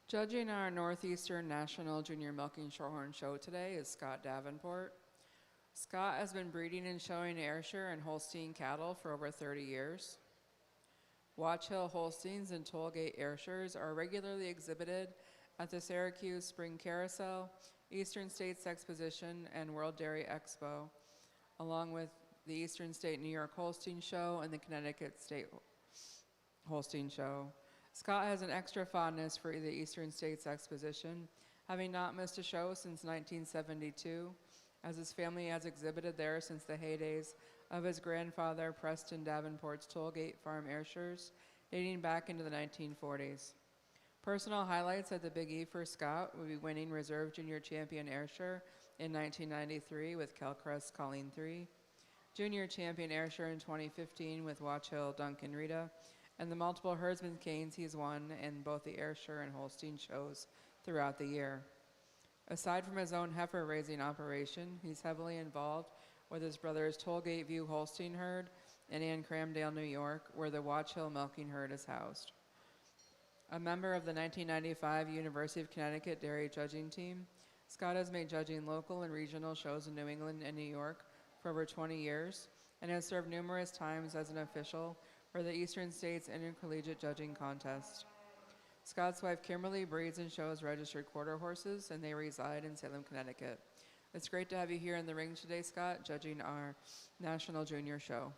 Judging our Northeastern National Junior Milking Shorthorn show today is Scott Davenport. Scott has been breeding and showing Ayrshire and Holstein cattle for over 30 years. Watch Hill Holsteins and Tollgate Ayrshires are regularly exhibited at the Syracuse Spring Carousel, Eastern States Exposition, and World Dairy Expo, along with the Eastern State New York Holstein Show and the Connecticut State Holstein Show. Scott has an extra fondness for the Eastern States Exposition, having not missed a show since 1972, as his family has exhibited there since the heydays of his grandfather Preston Davenport's Tollgate Farm Ayrshires, dating back into the 1940s. Personal highlights at the Big E for Scott would be winning Reserve Junior Champion Ayrshire in 1993 with Kelcrest Colleen 3, Junior Champion Ayrshire in 2015 with Watch Hill Duncan Rita, and the multiple herdsman canes he's won in both the Ayrshire and Holstein shows throughout the year. Aside from his own heifer raising operation, he's heavily involved with his brother's Tollgate View Holstein herd in Cramdale, New York, where the Watch Hill milking herd is housed. A member of the 1995 University of Connecticut dairy judging team, Scott has made judging local and regional shows in New England and New York for over 20 years and has served numerous times as an official for the Eastern States Intercollegiate Judging Contest. Scott's wife Kimberly breeds and shows registered quarter horses, and they reside in Salem, Connecticut. It's great to have you here in the ring today, Scott, judging our National Junior Show.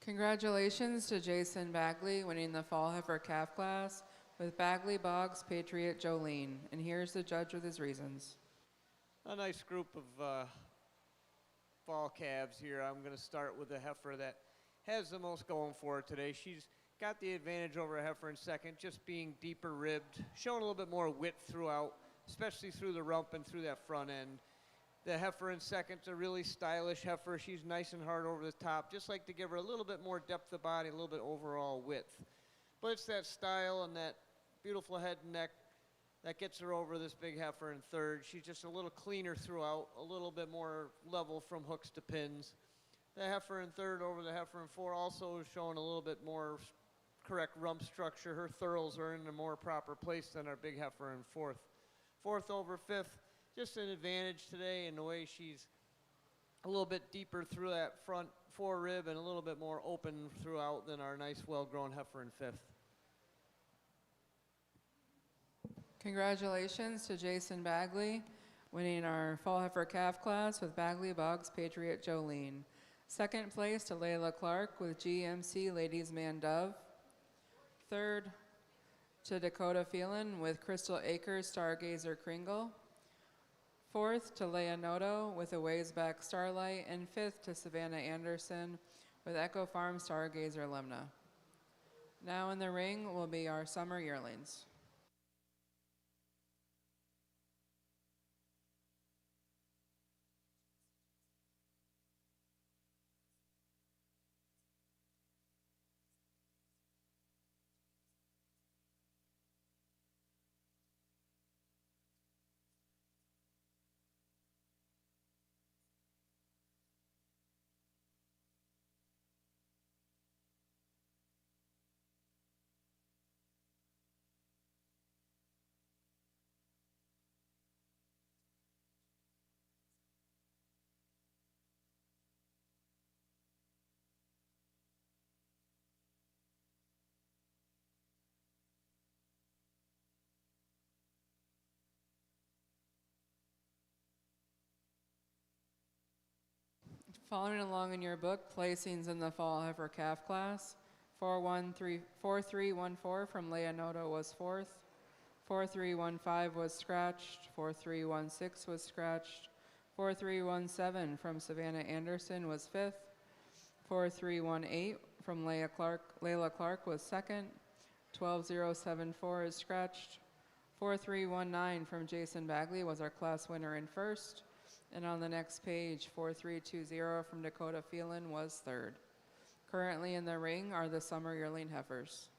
Congratulations to Jason Bagley winning the fall heifer calf class with Bagley Boggs Patriot Jolene. And here's the judge with his reasons. A nice group of fall calves here. I'm going to start with the heifer that has the most going for her today. She's got the advantage over a heifer in second, just being deeper ribbed, showing a little bit more width throughout, especially through the rump and through that front end. The heifer in second's a really stylish heifer. She's nice and hard over the top. Just like to give her a little bit more depth of body, a little bit overall width. But it's that style and that beautiful head and neck that gets her over this big heifer in third. She's just a little cleaner throughout, a little bit more level from hooks to pins. The heifer in third over the heifer in four also is showing a little bit more correct rump structure. Her thurls are in a more proper place than our big heifer in fourth. Fourth over fifth, just an advantage today in the way she's a little bit deeper through that front fore rib and a little bit more open throughout than our nice well-grown heifer in fifth. Congratulations to Jason Bagley winning our fall heifer calf class with Bagley Boggs Patriot Jolene. Second place to Layla Clark with GMC Ladies Man Dove. Third to Dakota Phelan with Crystal Acres Stargazer Kringle. Fourth to Leah Noto with a Ways Back Starlight. And fifth to Savannah Anderson with Echo Farm Stargazer Lemna. Now in the ring will be our summer yearlings. Following along in your book, placings in the fall heifer calf class. 4314 from Leah Noto was fourth. 4315 was scratched. 4316 was scratched. 4317 from Savannah Anderson was fifth. 4318 from Layla Clark was second. 12074 is scratched. 4319 from Jason Bagley was our class winner in first. And on the next page, 4320 from Dakota Phelan was third. Currently in the ring are the summer yearling heifers.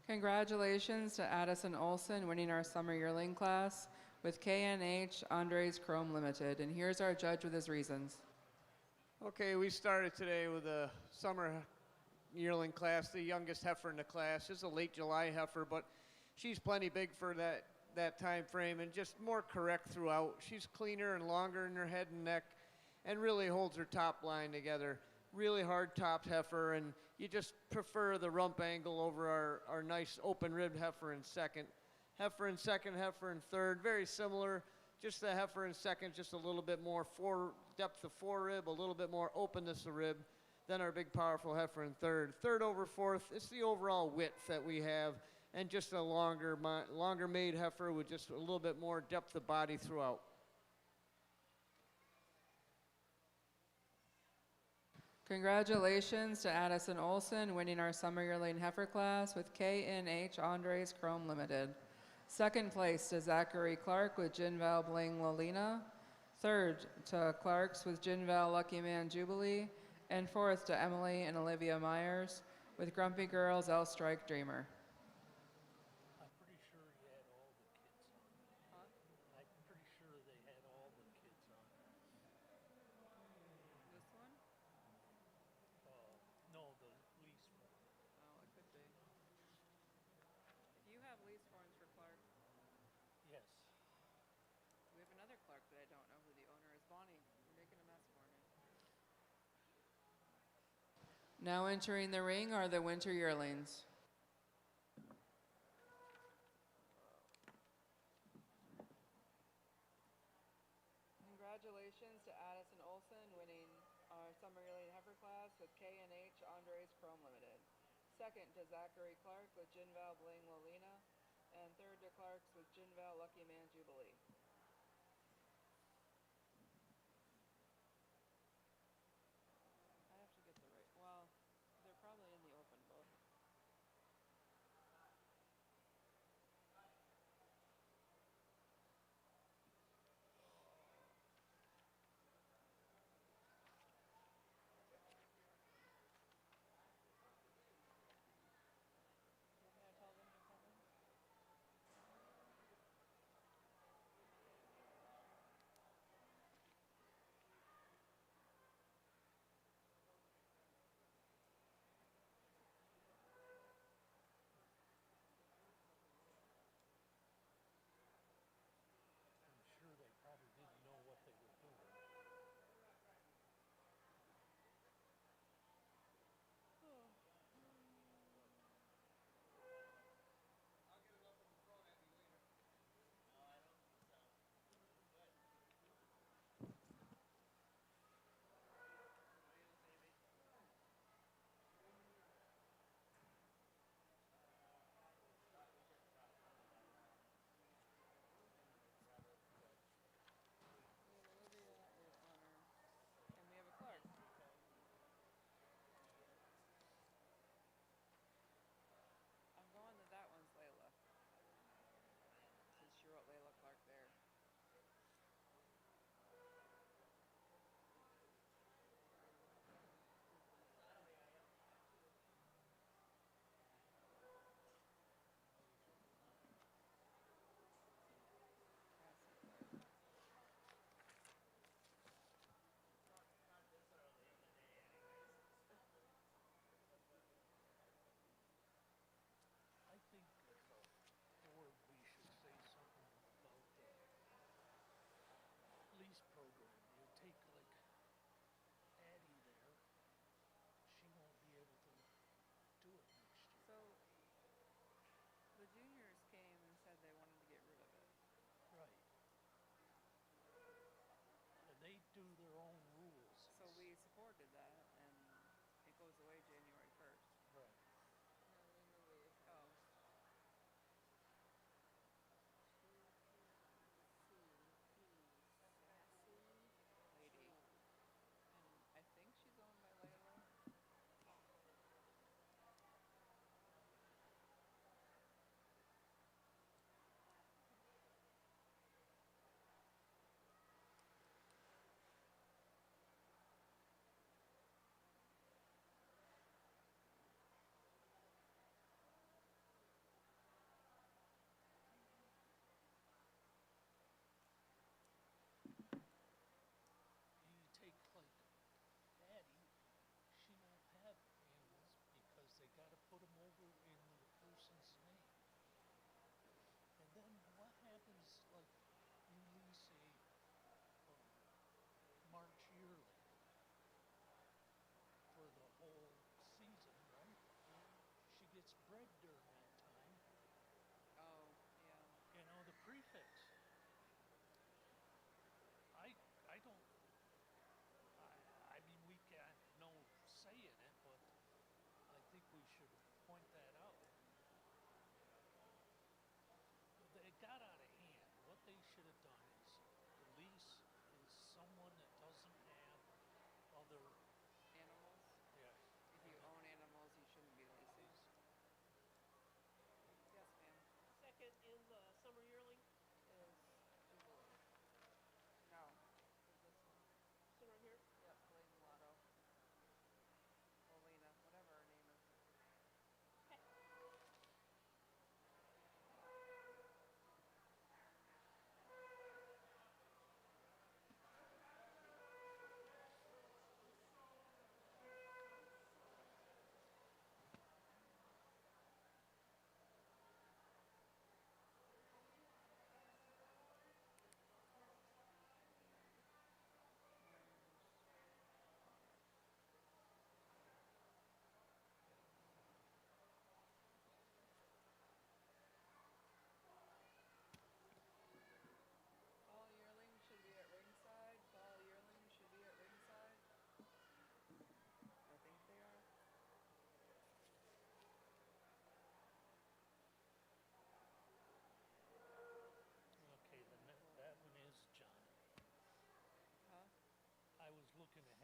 Congratulations to Addison Olson winning our summer yearling class with KNH Andres Chrome Limited. And here's our judge with his reasons. Okay, we started today with a summer yearling class. The youngest heifer in the class is a late July heifer, but she's plenty big for that time frame and just more correct throughout. She's cleaner and longer in her head and neck and really holds her top line together. Really hard topped heifer, and you just prefer the rump angle over our nice open ribbed heifer in second. Heifer in second, heifer in third, very similar. Just the heifer in second, just a little bit more depth of forerib, a little bit more openness of rib than our big powerful heifer in third. Third over fourth, it's the overall width that we have, and just a longer made heifer with just a little bit more depth of body throughout. Congratulations to Addison Olson winning our summer yearling heifer class with KNH Andres Chrome Limited. Second place to Zachary Clark with Jinval Bling Lolina. Third to Clark's with Jinval Lucky Man Jubilee. And fourth to Emily and Olivia Myers with Grumpy Girls L Strike Dreamer. I'm pretty sure he had all the kids on. Huh? I'm pretty sure they had all the kids on. This one? No, the least one. Oh, it could be. You have lease forms for Clark. Yes. We have another Clark that I don't know who the owner is. Bonnie, you're making a mess for me. Now entering the ring are the winter yearlings. Congratulations to Addison Olson winning our summer yearling heifer class with KNH Andres Chrome Limited. Second to Zachary Clark with Jinval Bling Lolina. And third to Clark's with Jinval Lucky Man Jubilee. I have to get the right, well, they're probably in the open book. Didn't I tell them to come in?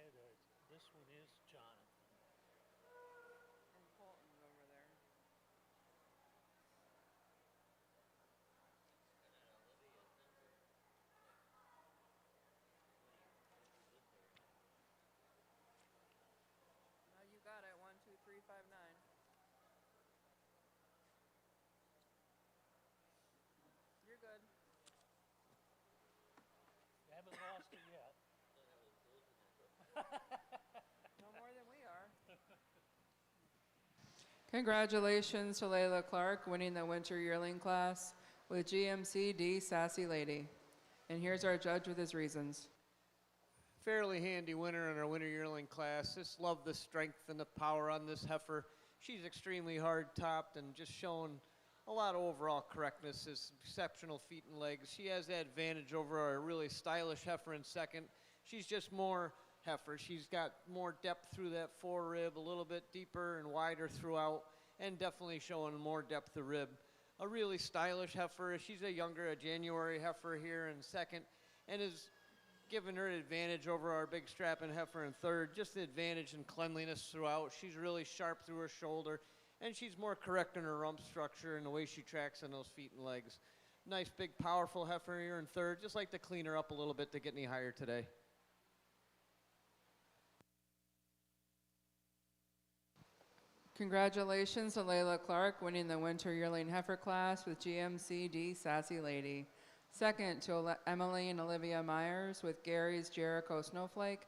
had a, this one is Jonathan. And Colton's over there. No, you got it. 12359. You're good. You haven't lost it yet. No more than we are. Congratulations to Layla Clark winning the Winter Yearling class with GMC D Sassy Lady. And here's our judge with his reasons. Fairly handy winner in our winter yearling class. Just love the strength and the power on this heifer. She's extremely hard topped and just showing a lot of overall correctness, his exceptional feet and legs. She has that advantage over our really stylish heifer in second. She's just more heifer. She's got more depth through that forerib, a little bit deeper and wider throughout, and definitely showing more depth of rib. A really stylish heifer. She's a January heifer here in second, and is giving her advantage over our big strapping heifer in third. Just the advantage in cleanliness throughout. She's really sharp through her shoulder, and she's more correct in her rump structure and the way she tracks on those feet and legs. Nice, big, powerful heifer here in third. Just like to clean her up a little bit to get any higher today. Congratulations to Layla Clark winning the Winter Yearling Heifer class with GMC D Sassy Lady. Second to Emily and Olivia Myers with Gary's Jericho Snowflake.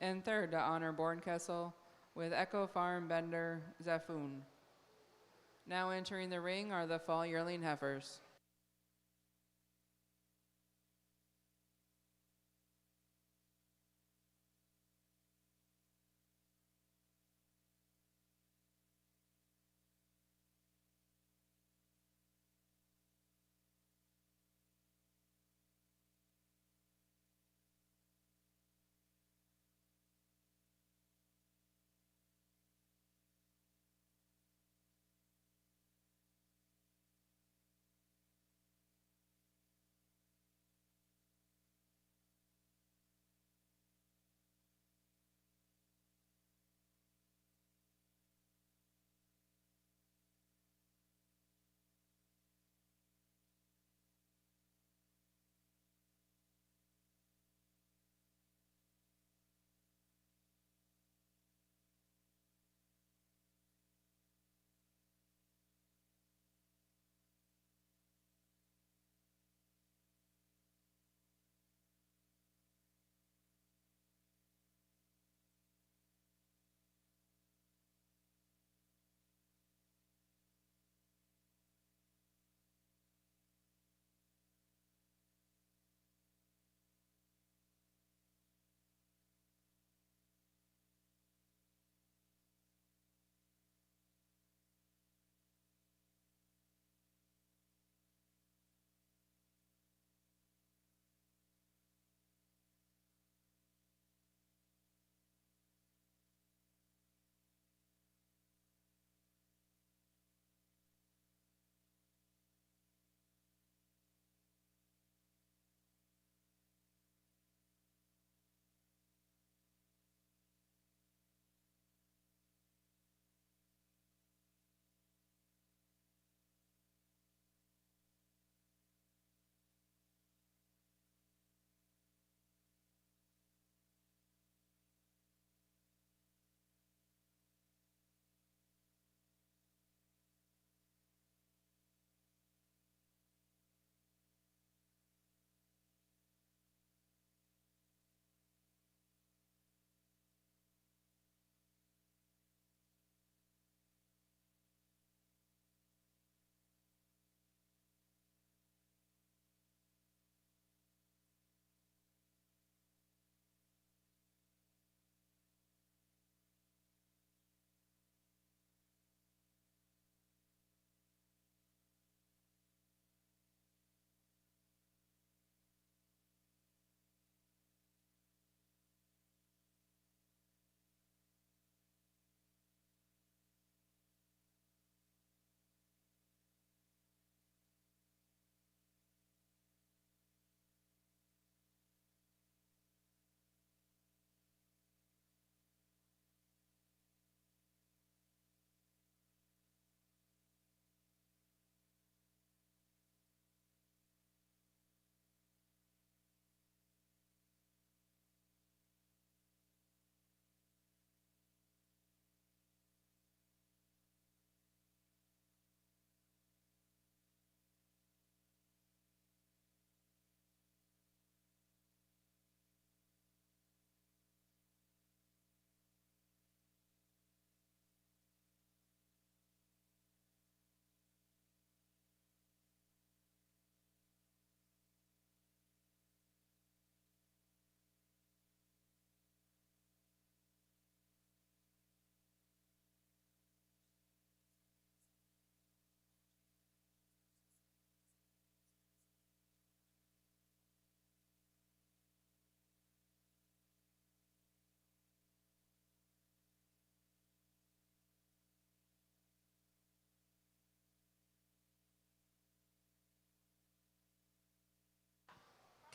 And third to Honor Bornkessel with Echo Farm Bender Zephoon. Now entering the ring are the Fall Yearling Heifers.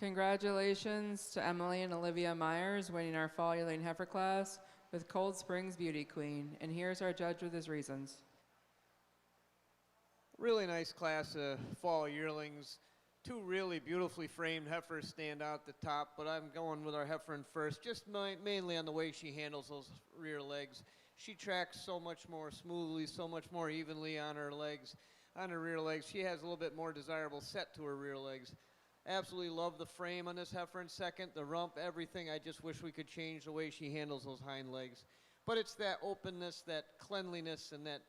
Congratulations to Emily and Olivia Myers winning our fall yearling heifer class with Cold Springs Beauty Queen. And here's our judge with his reasons. Really nice class of fall yearlings. Two really beautifully framed heifers stand out at the top, but I'm going with our heifer first, just mainly on the way she handles those rear legs. She tracks so much more smoothly, so much more evenly on her legs, on her rear legs. She has a little bit more desirable set to her rear legs. Absolutely love the frame on this heifer in second, the rump, everything. I just wish we could change the way she handles those hind legs. But it's that openness, that cleanliness, and that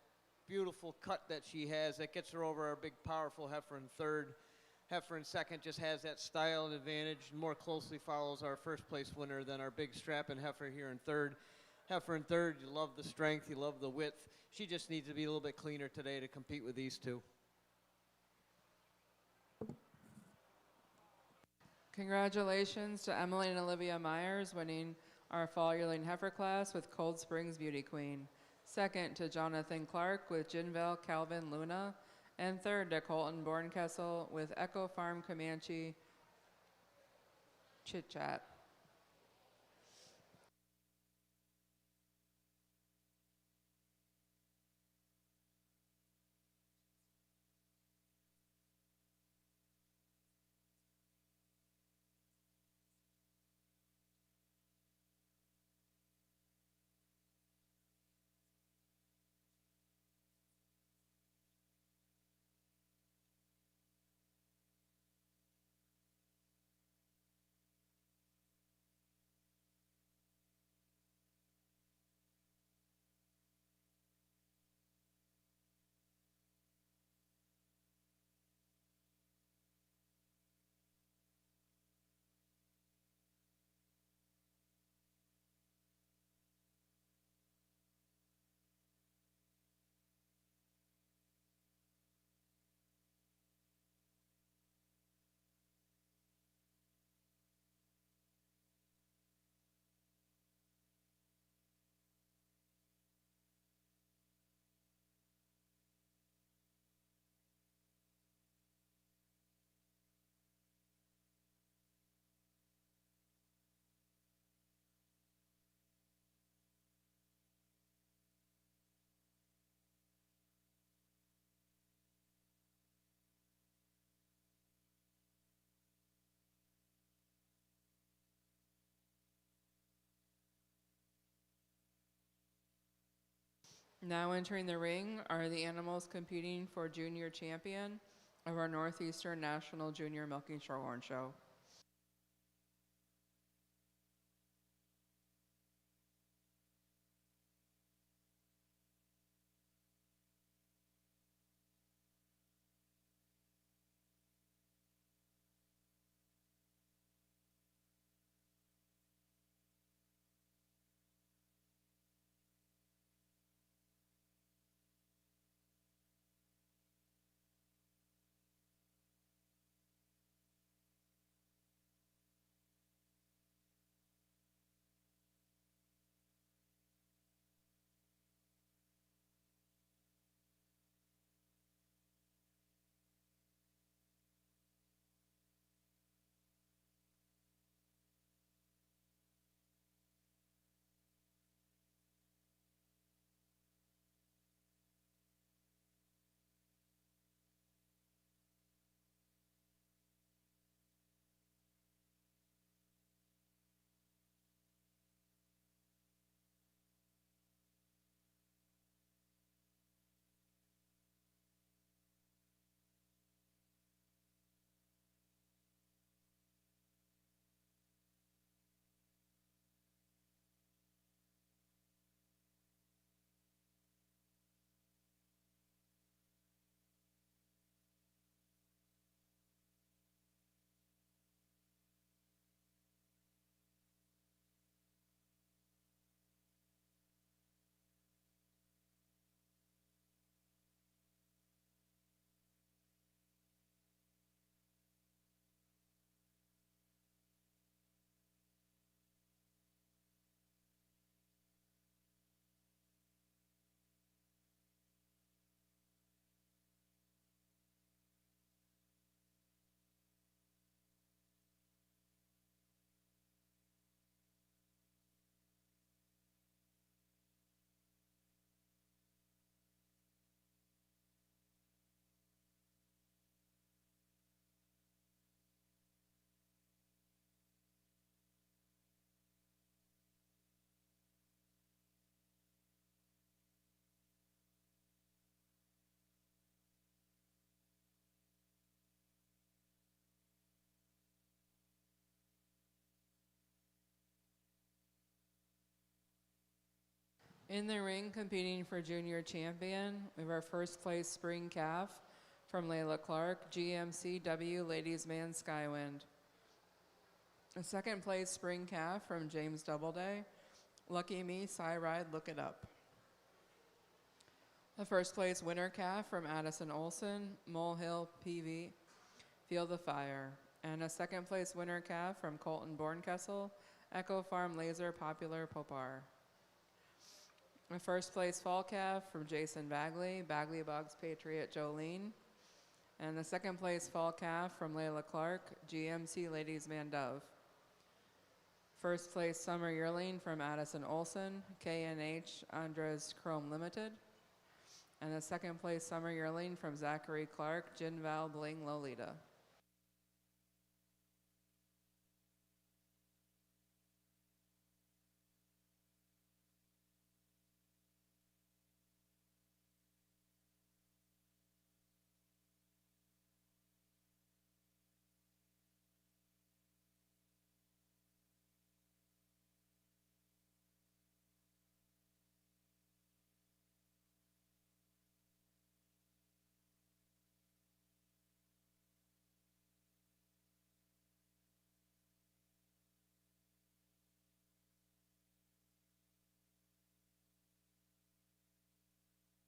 beautiful cut that she has that gets her over our big, powerful heifer in third. Heifer in second just has that style and advantage and more closely follows our first place winner than our big strapping heifer here in third. Heifer in third, you love the strength, you love the width. She just needs to be a little bit cleaner today to compete with these two. Congratulations to Emily and Olivia Myers winning our fall yearling heifer class with Cold Springs Beauty Queen. Second to Jonathan Clark with Jinvel Calvin Luna. And third to Colton Bornkessel with Echo Farm Comanche Chit Chat. Now entering the ring are the animals competing for junior champion of our Northeastern National Junior Milking Shorthorn Show. In the ring, competing for junior champion, we have our first place spring calf from Layla Clark, GMCW Ladies Man Skywind. A second place spring calf from James Doubleday, Lucky Me, Ride, Look It Up. The first place winner calf from Addison Olson, Mole Hill PV, Feel the Fire. And a second place winner calf from Colton Bornkessel, Echo Farm Laser Popular Popar. A first place fall calf from Jason Bagley, Bagley Bugs Patriot Jolene. And the second place fall calf from Layla Clark, GMC Ladies Man Dove. First place summer yearling from Addison Olson, KNH Andres Chrome Limited. And the second place summer yearling from Zachary Clark, Jinval Bling Lolita.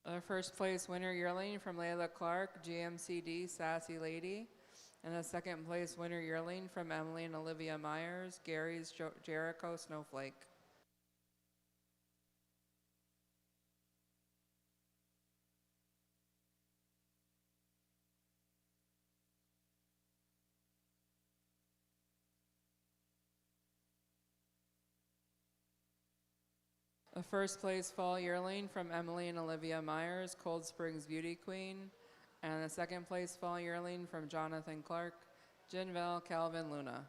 The first place winner yearling from Layla Clark, GMCD Sassy Lady. And the second place winner yearling from Emily and Olivia Myers, Gary's Jericho Snowflake. The first place fall yearling from Emily and Olivia Myers, Cold Springs Beauty Queen. And the second place fall yearling from Jonathan Clark, Jinvel Calvin Luna.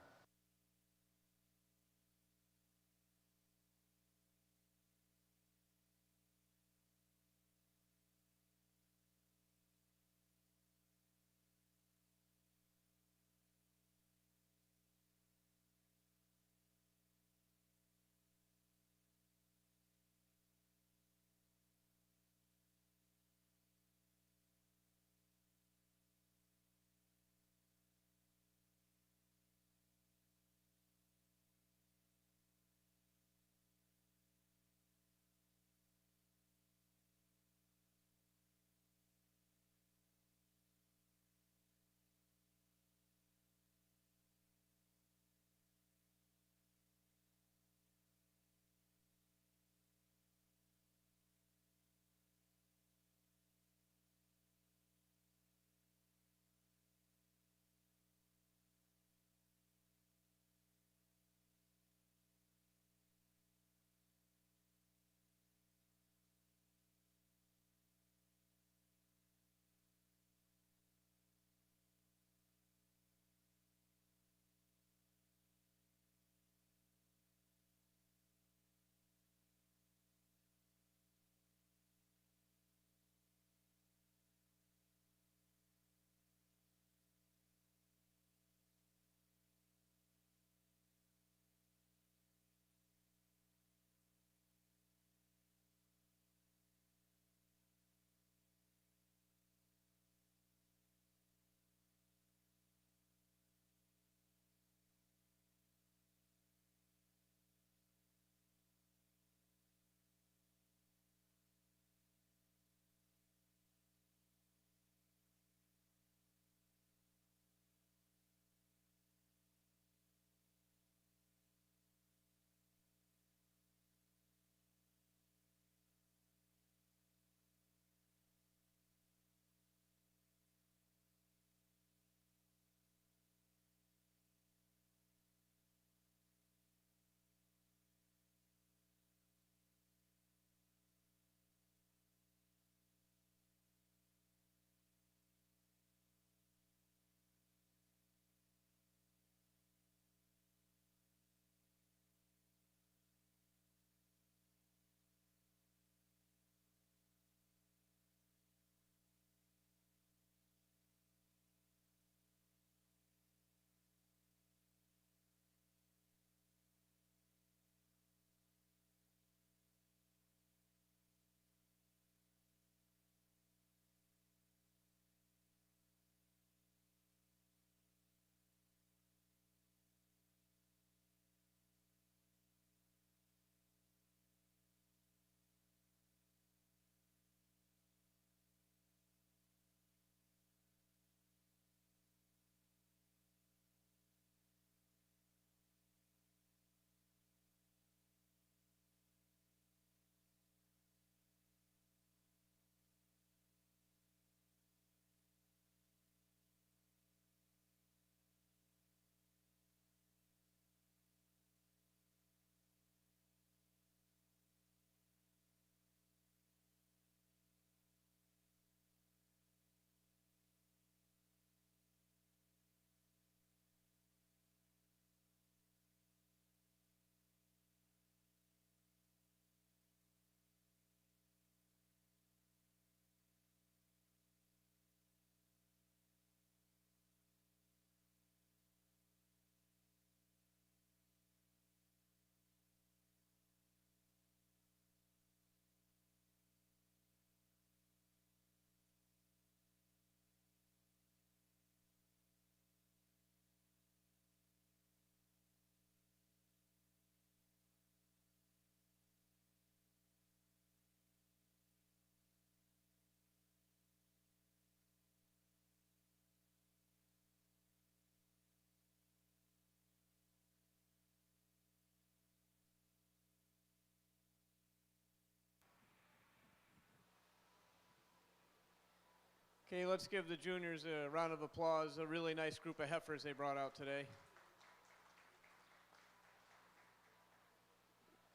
Okay, let's give the juniors a round of applause. A really nice group of heifers they brought out today.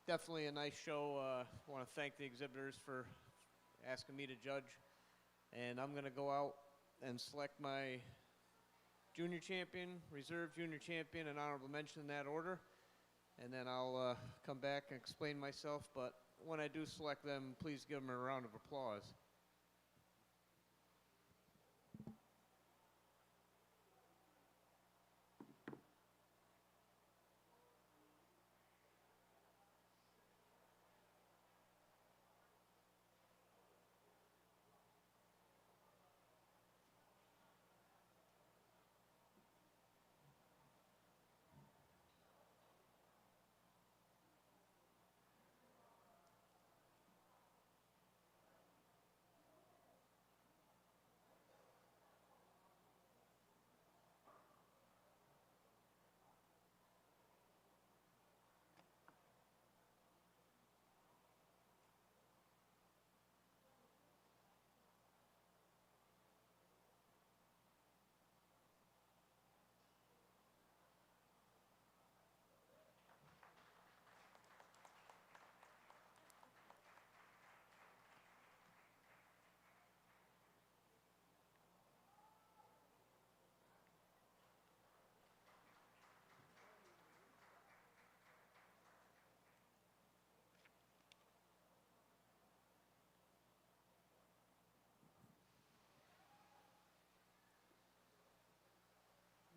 Definitely a nice show. I want to thank the exhibitors for asking me to judge. And I'm going to go out and select my junior champion, reserve junior champion, and honorable mention in that order. And then I'll come back and explain myself. But when I do select them, please give them a round of applause.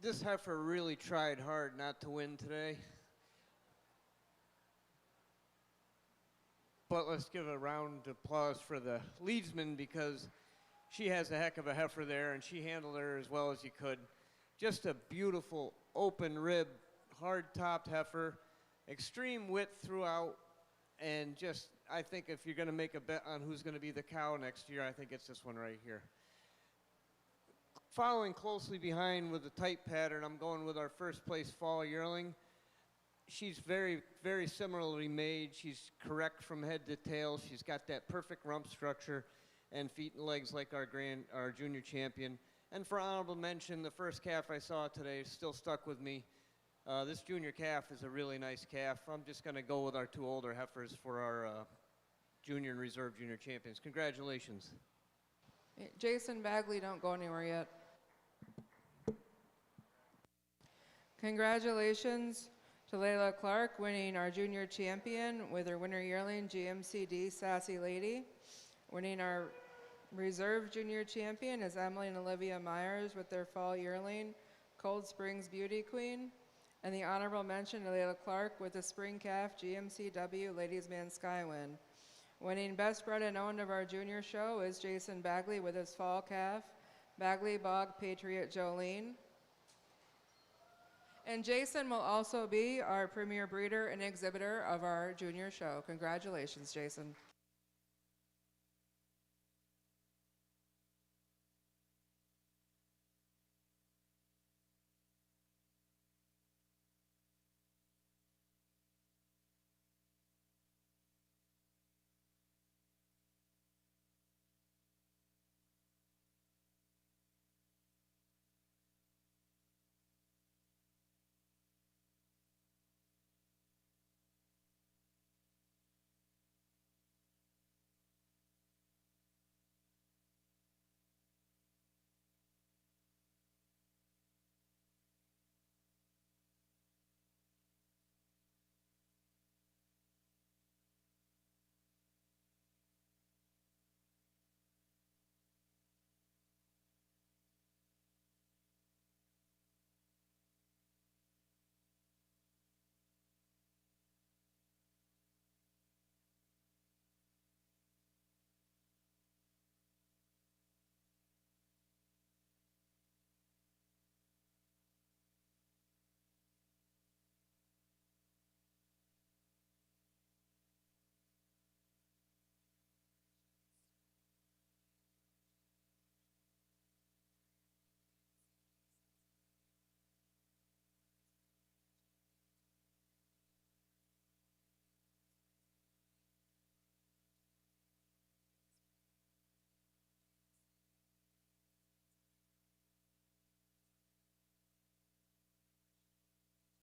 This heifer really tried hard not to win today. But let's give a round of applause for the leadsman because she has a heck of a heifer there and she handled her as well as you could. Just a beautiful open rib, hard topped heifer, extreme width throughout, and just I think if you're going to make a bet on who's going to be the cow next year, I think it's this one right here. Following closely behind with a tight pattern, I'm going with our first place fall yearling. She's very, very similarly made. She's correct from head to tail. She's got that perfect rump structure and feet and legs like our junior champion. And for honorable mention, the first calf I saw today still stuck with me. This junior calf is a really nice calf. I'm just going to go with our two older heifers for our junior and reserve junior champions. Congratulations. Jason Bagley, don't go anywhere yet. Congratulations to Layla Clark winning our junior champion with her winter yearling GMCD Sassy Lady. Winning our reserve junior champion is Emily and Olivia Myers with their fall yearling Cold Springs Beauty Queen. And the honorable mention to Layla Clark with the spring calf GMCW Ladies Man Skywind. Winning best bred and owned of our junior show is Jason Bagley with his fall calf, Bagley Bog Patriot Jolene. And Jason will also be our premier breeder and exhibitor of our junior show. Congratulations, Jason.